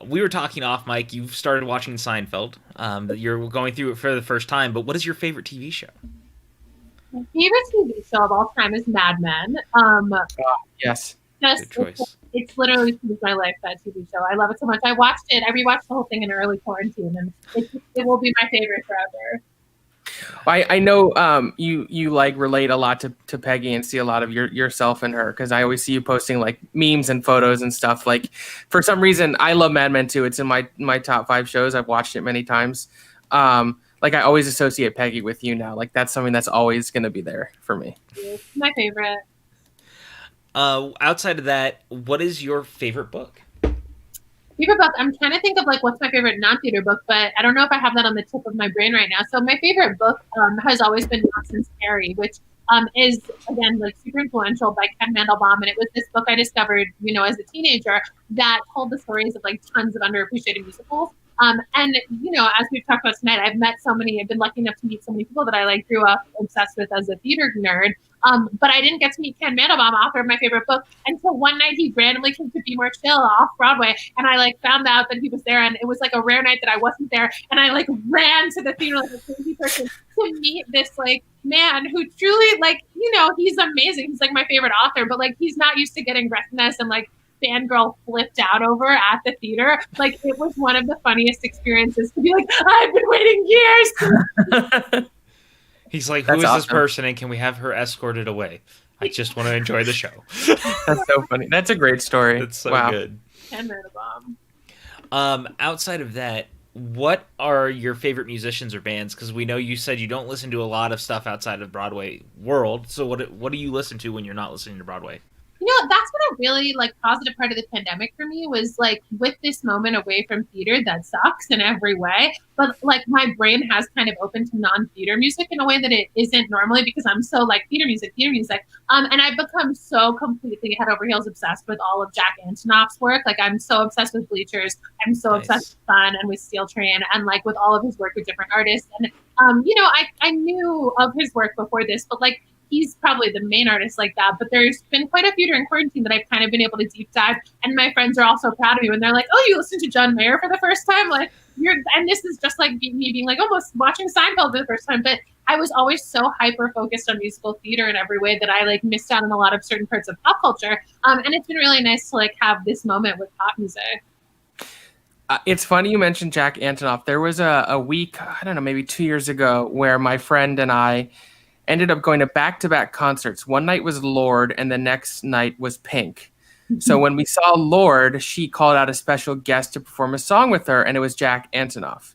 S2: we were talking off mic. You've started watching Seinfeld. You're going through it for the first time. But what is your favorite TV show?
S3: My favorite TV show of all time is Mad Men.
S1: Yes.
S2: Good choice.
S3: It's literally changed my life, that TV show. I love it so much. I watched it. I rewatched the whole thing in early quarantine, and it will be my favorite forever.
S1: I know you like relate a lot to Peggy and see a lot of yourself in her, because I always see you posting like memes and photos and stuff. Like for some reason, I love Mad Men too. It's in my top 5 shows. I've watched it many times. Like I always associate Peggy with you now. Like that's something that's always going to be there for me.
S3: It's my favorite.
S2: Outside of that, what is your favorite book?
S3: Favorite book, I'm trying to think of like what's my favorite non-theater book, but I don't know if I have that on the tip of my brain right now. So my favorite book has always been Nonsense Harry, which is again like super influential by Ken Mandelbaum, and it was this book I discovered, as a teenager that told the stories of like tons of underappreciated musicals. And as we've talked about tonight, I've been lucky enough to meet so many people that I like grew up obsessed with as a theater nerd. But I didn't get to meet Ken Mandelbaum, author of my favorite book, until one night he randomly came to Be More Chill off Broadway, and I like found out that he was there, and it was like a rare night that I wasn't there, and I like ran to the theater like a crazy person to meet this like man who truly like he's amazing. He's like my favorite author, but like he's not used to getting recognized and like fangirl flipped out over at the theater. Like it was one of the funniest experiences to be like, I've been waiting years.
S2: He's like, who
S1: That's
S2: is this
S1: awesome.
S2: person, and can we have her escorted away? I just want to enjoy the show.
S1: That's so funny. That's a great story.
S2: That's so
S1: Wow.
S2: good.
S3: Ken Mandelbaum.
S2: Outside of that, what are your favorite musicians or bands? Because we know you said you don't listen to a lot of stuff outside of Broadway world. So what do you listen to when you're not listening to Broadway?
S3: That's what a really like positive part of the pandemic for me was like with this moment away from theater that sucks in every way. But like my brain has kind of opened to non-theater music in a way that it isn't normally because I'm so like theater music. And I've become so completely head over heels obsessed with all of Jack Antonoff's work. Like I'm so obsessed with Bleachers. I'm so obsessed with Fun and with Steel Train and like with all of his work with different artists. And I knew of his work before this, but like he's probably the main artist like that, but there's been quite a few during quarantine that I've kind of been able to deep dive, and my friends are also proud of me when they're like, oh, you listened to John Mayer for the first time? Like and this is just like me being like almost watching Seinfeld for the first time, but I was always so hyper focused on musical theater in every way that I like missed out on a lot of certain parts of pop culture, and it's been really nice to like have this moment with pop music.
S1: It's funny you mentioned Jack Antonoff. There was a week, I don't know, maybe 2 years ago, where my friend and I ended up going to back-to-back concerts. One night was Lorde, and the next night was Pink. So when we saw Lorde, she called out a special guest to perform a song with her, and it was Jack Antonoff.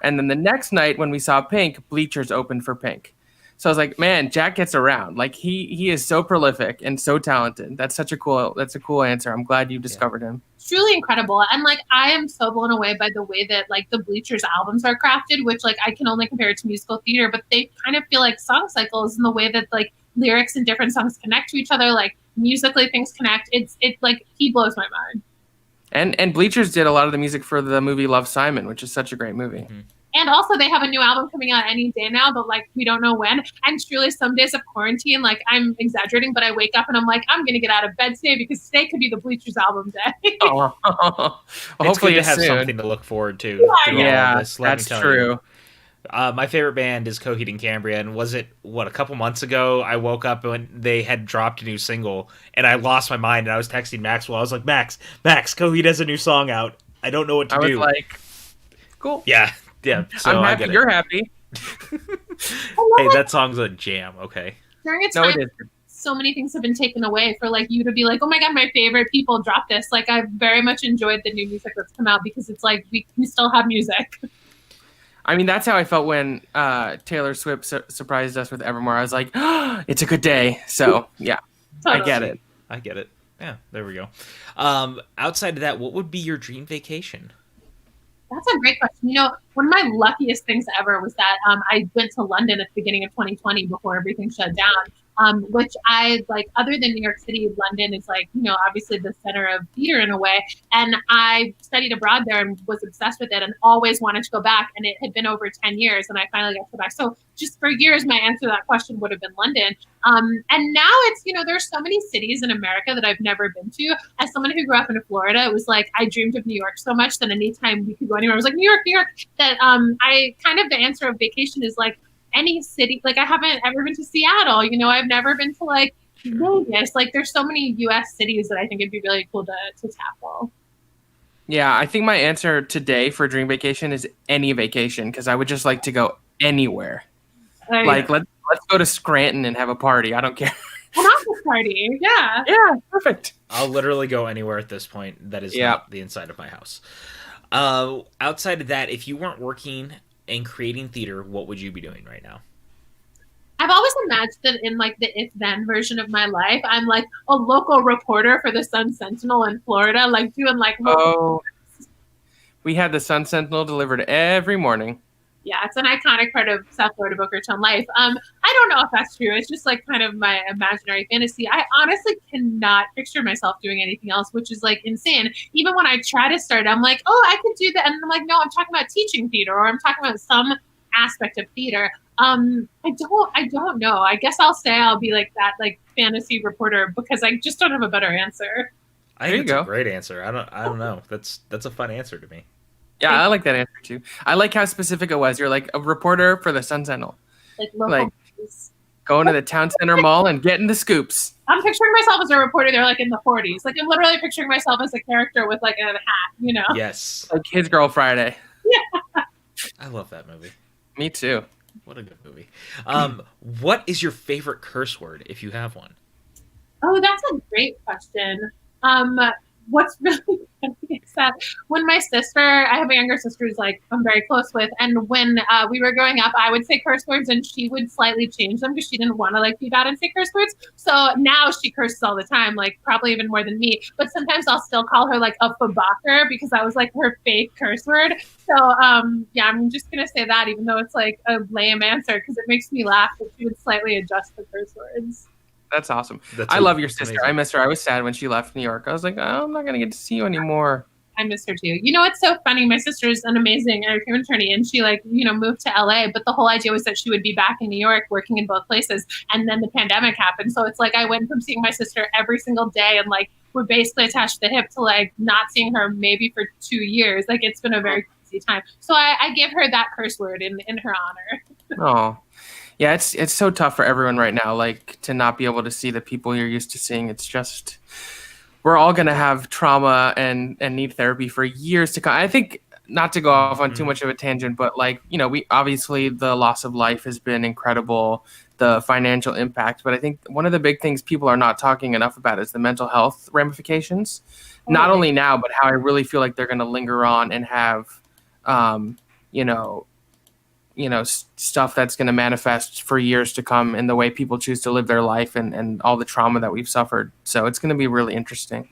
S1: And then the next night when we saw Pink, Bleachers opened for Pink. So I was like, man, Jack gets around. Like he is so prolific and so talented. That's a cool answer. I'm glad you discovered him.
S3: It's truly incredible. And like I am so blown away by the way that like the Bleachers albums are crafted, which like I can only compare it to musical theater, but they kind of feel like song cycles in the way that like lyrics and different songs connect to each other, like musically things connect. It's like he blows my mind.
S1: And Bleachers did a lot of the music for the movie Love, Simon, which is such a great movie.
S2: Mm-hmm.
S3: And also they have a new album coming out any day now, but like we don't know when. And truly some days of quarantine, like I'm exaggerating, but I wake up and I'm like, I'm going to get out of bed today because today could be the Bleachers album day.
S1: Oh, hopefully
S2: it's good to have
S1: soon.
S2: something to look forward to. through all
S1: Yeah,
S2: of this, let me
S1: that's
S2: tell
S1: true.
S2: You. My favorite band is Coheed and Cambria, and was it, a couple months ago, I woke up when they had dropped a new single, and I lost my mind, and I was texting Maxwell. I was like, Max, Coheed has a new song out. I don't know what to do.
S1: I was like, cool.
S2: Yeah, so
S1: I'm
S2: I
S1: happy
S2: get it.
S1: you're happy.
S2: Hey, that song's a jam, okay?
S3: During a
S1: No,
S3: time
S1: it is.
S3: so many things have been taken away for like you to be like, oh my God, my favorite people dropped this. Like I've very much enjoyed the new music that's come out because it's like we still have music.
S1: I mean, that's how I felt when Taylor Swift surprised us with Evermore. I was like, oh, it's a good day. So, yeah,
S3: Totally.
S1: I get it.
S2: I get it. Yeah, there we go. Outside of that, what would be your dream vacation?
S3: That's a great question. One of my luckiest things ever was that I went to London at the beginning of 2020 before everything shut down. Which I like, other than New York City, London is like, obviously the center of theater in a way. And I studied abroad there and was obsessed with it and always wanted to go back. And it had been over 10 years and I finally got to go back. So just for years, my answer to that question would have been London. And now it's, there's so many cities in America that I've never been to. As someone who grew up in Florida, it was like I dreamed of New York so much that anytime we could go anywhere, I was like, New York, New York. That I kind of, the answer of vacation is like any city. Like I haven't ever been to Seattle. I've never been to like Vegas. Like there's so many U.S. cities that I think it'd be really cool to tackle.
S1: Yeah, I think my answer today for dream vacation is any vacation because I would just like to go anywhere. Like let's go to Scranton and have a party. I don't care.
S3: An office party, yeah.
S1: Yeah, perfect.
S2: I'll literally go anywhere at this point that is not the inside of my house. Outside of that, if you weren't working and creating theater, what would you be doing right now?
S3: I've always imagined that in like the if then version of my life, I'm like a local reporter for the Sun Sentinel in Florida, like doing like.
S1: We had the Sun Sentinel delivered every morning.
S3: Yeah, it's an iconic part of South Florida Boca Raton life. I don't know if that's true. It's just like kind of my imaginary fantasy. I honestly cannot picture myself doing anything else, which is like insane. Even when I try to start, I'm like, oh, I could do that. And I'm like, no, I'm talking about teaching theater or I'm talking about some aspect of theater. I don't know. I guess I'll say I'll be like that, like fantasy reporter because I just don't have a better answer.
S2: I think it's a great answer. I don't know. That's a fun answer to me.
S1: Yeah, I like that answer too. I like how specific it was. You're like a reporter for the Sun Sentinel. Like going to the town center mall and getting the scoops.
S3: I'm picturing myself as a reporter. They're like in the 40s. Like I'm literally picturing myself as a character with like a hat,
S2: Yes.
S1: Like His Girl Friday.
S3: Yeah.
S2: I love that movie.
S1: Me too.
S2: What a good movie. What is your favorite curse word if you have one?
S3: Oh, that's a great question. What's really funny is that when my sister, I have a younger sister who's like I'm very close with, and when we were growing up, I would say curse words and she would slightly change them because she didn't want to like be bad and say curse words. So now she curses all the time, like probably even more than me. But sometimes I'll still call her like a fabaker because that was like her fake curse word. So yeah, I'm just gonna say that even though it's like a lame answer because it makes me laugh that she would slightly adjust the curse words.
S1: That's awesome. I love your sister. Amazing. I miss her. I was sad when she left New York. I was like, oh, I'm not going to get to see you anymore.
S3: I miss her too. It's so funny. My sister's an amazing entertainment attorney and she moved to LA, but the whole idea was that she would be back in New York working in both places. And then the pandemic happened. So it's like I went from seeing my sister every single day and like we're basically attached to the hip to like not seeing her maybe for 2 years. Like it's been a very crazy time. So I give her that curse word in her honor.
S1: Oh. Yeah, it's so tough for everyone right now, like to not be able to see the people you're used to seeing. It's just we're all gonna have trauma and need therapy for years to come. I think not to go off on too much of a tangent, but like, we obviously the loss of life has been incredible, the financial impact, but I think one of the big things people are not talking enough about is the mental health ramifications. Not only now, but how I really feel like they're gonna linger on and have stuff that's going to manifest for years to come in the way people choose to live their life and all the trauma that we've suffered. So it's going to be really interesting.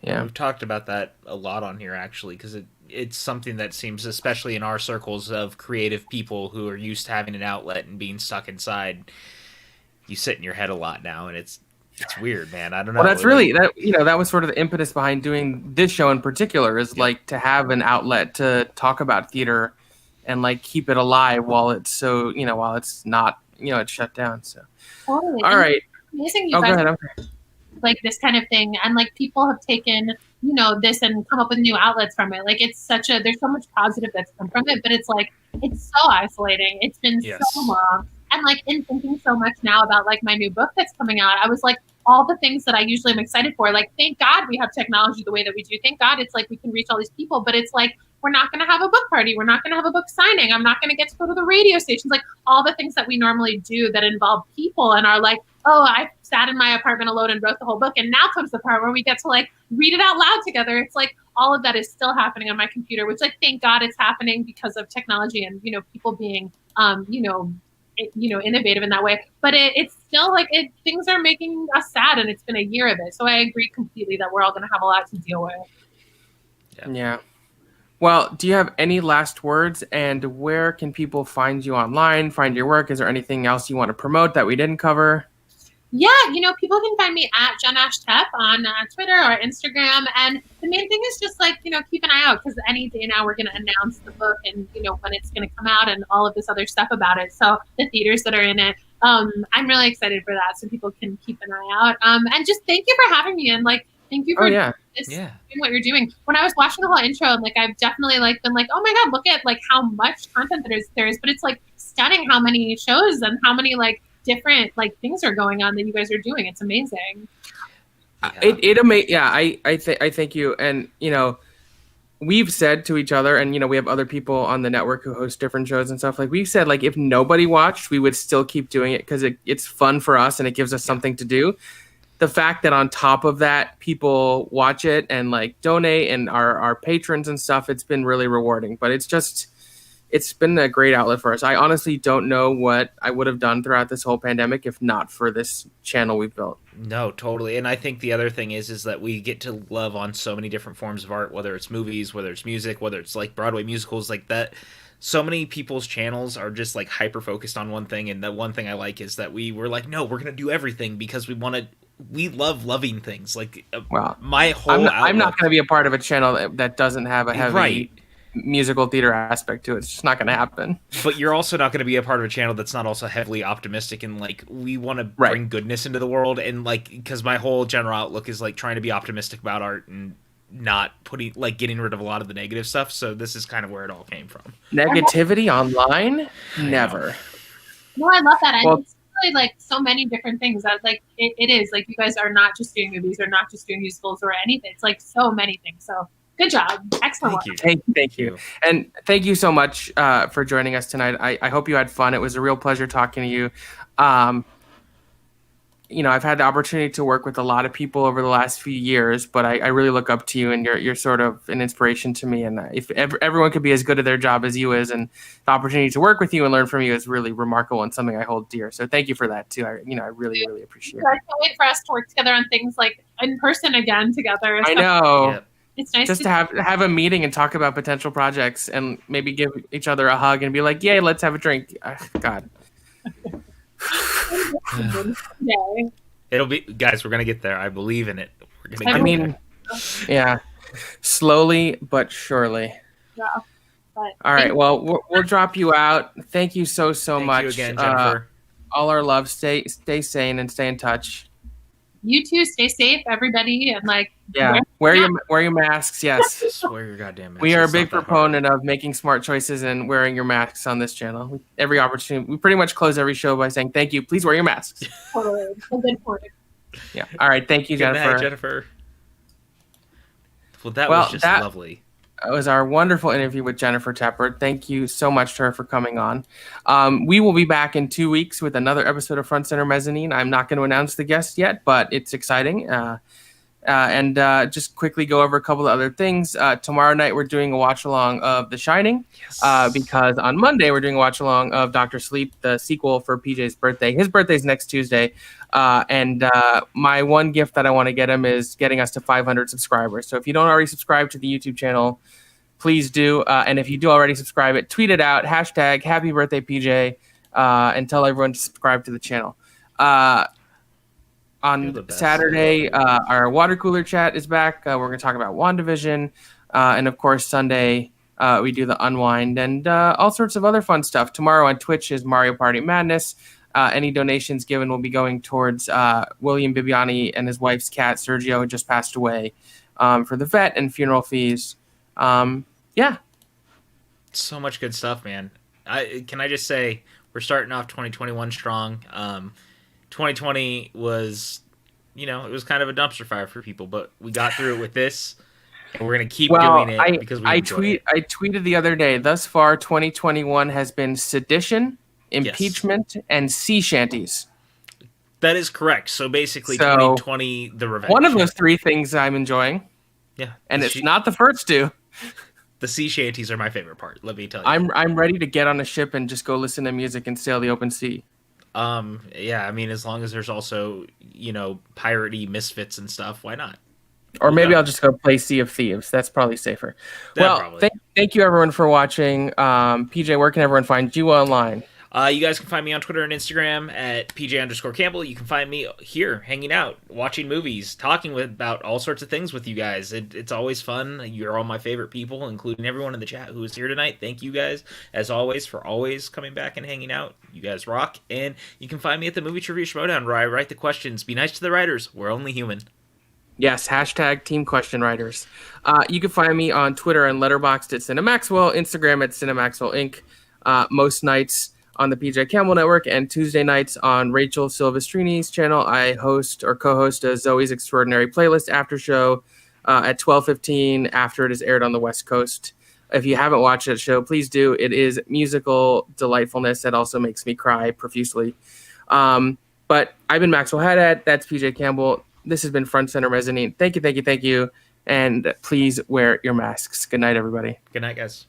S2: Yeah, we've talked about that a lot on here actually, because it's something that seems, especially in our circles of creative people who are used to having an outlet and being stuck inside, you sit in your head a lot now, and it's weird, man. I don't know.
S1: Well, that's really that was sort of the impetus behind doing this show in particular, is like to have an outlet to talk about theater and like keep it alive while it's while it's not it's shut down. So
S3: totally.
S1: All right.
S3: Amazing you guys
S1: go ahead.
S3: Like this kind of thing, and like people have taken this and come up with new outlets from it. Like it's there's so much positive that's come from it, but it's like it's so isolating. It's been so long. And like in thinking so much now about like my new book that's coming out, I was like, all the things that I usually am excited for, like thank God we have technology the way that we do. Thank God it's like we can reach all these people, but it's like we're not going to have a book party. We're not going to have a book signing. I'm not going to get to go to the radio stations. Like all the things that we normally do that involve people and are like, oh, I sat in my apartment alone and wrote the whole book. And now comes the part where we get to like read it out loud together. It's like all of that is still happening on my computer, which like, thank God it's happening because of technology and, people being, innovative in that way. But it's still like things are making us sad, and it's been a year of it. So I agree completely that we're all going to have a lot to deal with.
S1: Yeah. Well, do you have any last words, and where can people find you online, find your work? Is there anything else you want to promote that we didn't cover?
S3: Yeah, people can find me at Jen Ash Tep on Twitter or Instagram. And the main thing is just keep an eye out, because any day now we're going to announce the book and, when it's going to come out and all of this other stuff about it. So the theaters that are in it, I'm really excited for that. So people can keep an eye out. And just thank you for having me. And thank you for doing what you're doing. When I was watching the whole intro, I've definitely been oh my God, look at how much content there is. But it's stunning how many shows and how many different things are going on that you guys are doing. It's amazing. I thank you. And we've said to each other, and we have other people on the network who host different shows and stuff, we've said if nobody watched, we would still keep doing it because it's fun for us and it gives us something to do. The fact that on top of that people watch it and donate, and our patrons and stuff, it's been really rewarding. But it's been a great outlet for us. I honestly don't know what I would have done throughout this whole pandemic if not for this channel we've built.
S2: No, totally. And I think the other thing is that we get to love on so many different forms of art, whether it's movies, whether it's music, whether it's Broadway musicals that. So many people's channels are just hyper focused on one thing. And the one thing I like is that we were no, we're going to do everything because we love loving things. My whole
S1: I'm not going to be a part of a channel that doesn't have a heavy musical theater aspect to it. It's just not going to happen.
S2: But you're also not going to be a part of a channel that's not also heavily optimistic and we want to bring goodness into the world, and because my whole general outlook is trying to be optimistic about art and not putting getting rid of a lot of the negative stuff. So this is kind of where it all came from.
S1: Negativity online? Never.
S3: No, I love that. Well, it's really so many different things that it is you guys are not just doing movies or not just doing musicals or anything. It's so many things. So good job. Excellent.
S1: Thank you. And thank you so much for joining us tonight. I hope you had fun. It was a real pleasure talking to you. I've had the opportunity to work with a lot of people over the last few years, but I really look up to you, and you're sort of an inspiration to me. And if everyone could be as good at their job as you is, and the opportunity to work with you and learn from you is really remarkable and something I hold dear. So thank you for that too. I really, really appreciate it.
S3: I can't wait for us to work together on things in person again together.
S1: I know.
S3: Yep. It's nice
S1: just to have a meeting and talk about potential projects and maybe give each other a hug and be yay, let's have a drink. God.
S2: It'll be, guys, we're going to get there. I believe in it.
S1: Yeah, slowly but surely.
S3: Yeah.
S1: All right. Well, we'll drop you out. Thank you so much.
S2: Thank you again, Jennifer.
S1: All our love. Stay sane and stay in touch.
S3: You too. Stay safe, everybody, and
S1: wear your masks. Yes,
S2: just wear your goddamn masks.
S1: We are a big proponent of making smart choices and wearing your masks on this channel. Every opportunity, we pretty much close every show by saying thank you. Please wear your masks.
S3: Totally, a good point.
S1: Yeah. All right. Thank you, Jennifer.
S2: Good night, Jennifer. Well, that was just lovely.
S1: It was our wonderful interview with Jennifer Tepper. Thank you so much to her for coming on. We will be back in 2 weeks with another episode of Front Center Mezzanine. I'm not going to announce the guest yet, but it's exciting. And just quickly go over a couple of other things. Tomorrow night, we're doing a watch-along of The Shining, because on Monday, we're doing a watch-along of Dr. Sleep, the sequel for PJ's birthday. His birthday's next Tuesday. And my one gift that I want to get him is getting us to 500 subscribers. So if you don't already subscribe to the YouTube channel, please do. And if you do already subscribe tweet it out, hashtag Happy Birthday PJ, and tell everyone to subscribe to the channel. On Saturday, our water cooler chat is back. We're going to talk about WandaVision. And of course, Sunday, we do the Unwind and all sorts of other fun stuff. Tomorrow on Twitch is Mario Party Madness. Any donations given will be going towards William Bibiani and his wife's cat, Sergio, who just passed away, for the vet and funeral fees. Yeah.
S2: So much good stuff, man. Can I just say, we're starting off 2021 strong. 2020 was, it was kind of a dumpster fire for people, but we got through it with this, and we're going to keep doing it because we enjoy it.
S1: I tweeted the other day, thus far, 2021 has been sedition, impeachment, and sea shanties.
S2: That is correct. So basically, 2020, the revenge.
S1: One of those three things I'm enjoying.
S2: Yeah.
S1: And it's not the first two.
S2: The sea shanties are my favorite part. Let me tell you.
S1: I'm ready to get on a ship and just go listen to music and sail the open sea.
S2: Yeah, I mean, as long as there's also, piratey misfits and stuff, why not?
S1: Or maybe I'll just go play Sea of Thieves. That's probably safer. Thank you everyone for watching. PJ, where can everyone find you online?
S2: You guys can find me on Twitter and Instagram at PJ_Campbell. You can find me here, hanging out, watching movies, talking about all sorts of things with you guys. It's always fun. You're all my favorite people, including everyone in the chat who is here tonight. Thank you guys, as always, for always coming back and hanging out. You guys rock. And you can find me at the Movie Trivia Showdown, where I write the questions. Be nice to the writers. We're only human.
S1: Yes, hashtag Team Question Writers. You can find me on Twitter and Letterboxd at CinemaXwell, Instagram at CinemaXwell Inc. Most nights on the PJ Campbell Network, and Tuesday nights on Rachel Silvestrini's channel. I host or co-host a Zoe's Extraordinary Playlist after show at 12:15 after it is aired on the West Coast. If you haven't watched that show, please do. It is musical delightfulness that also makes me cry profusely. But I've been Maxwell Haddad. That's PJ Campbell. This has been Front Center Mezzanine. Thank you. And please wear your masks. Good night, everybody.
S2: Good night, guys.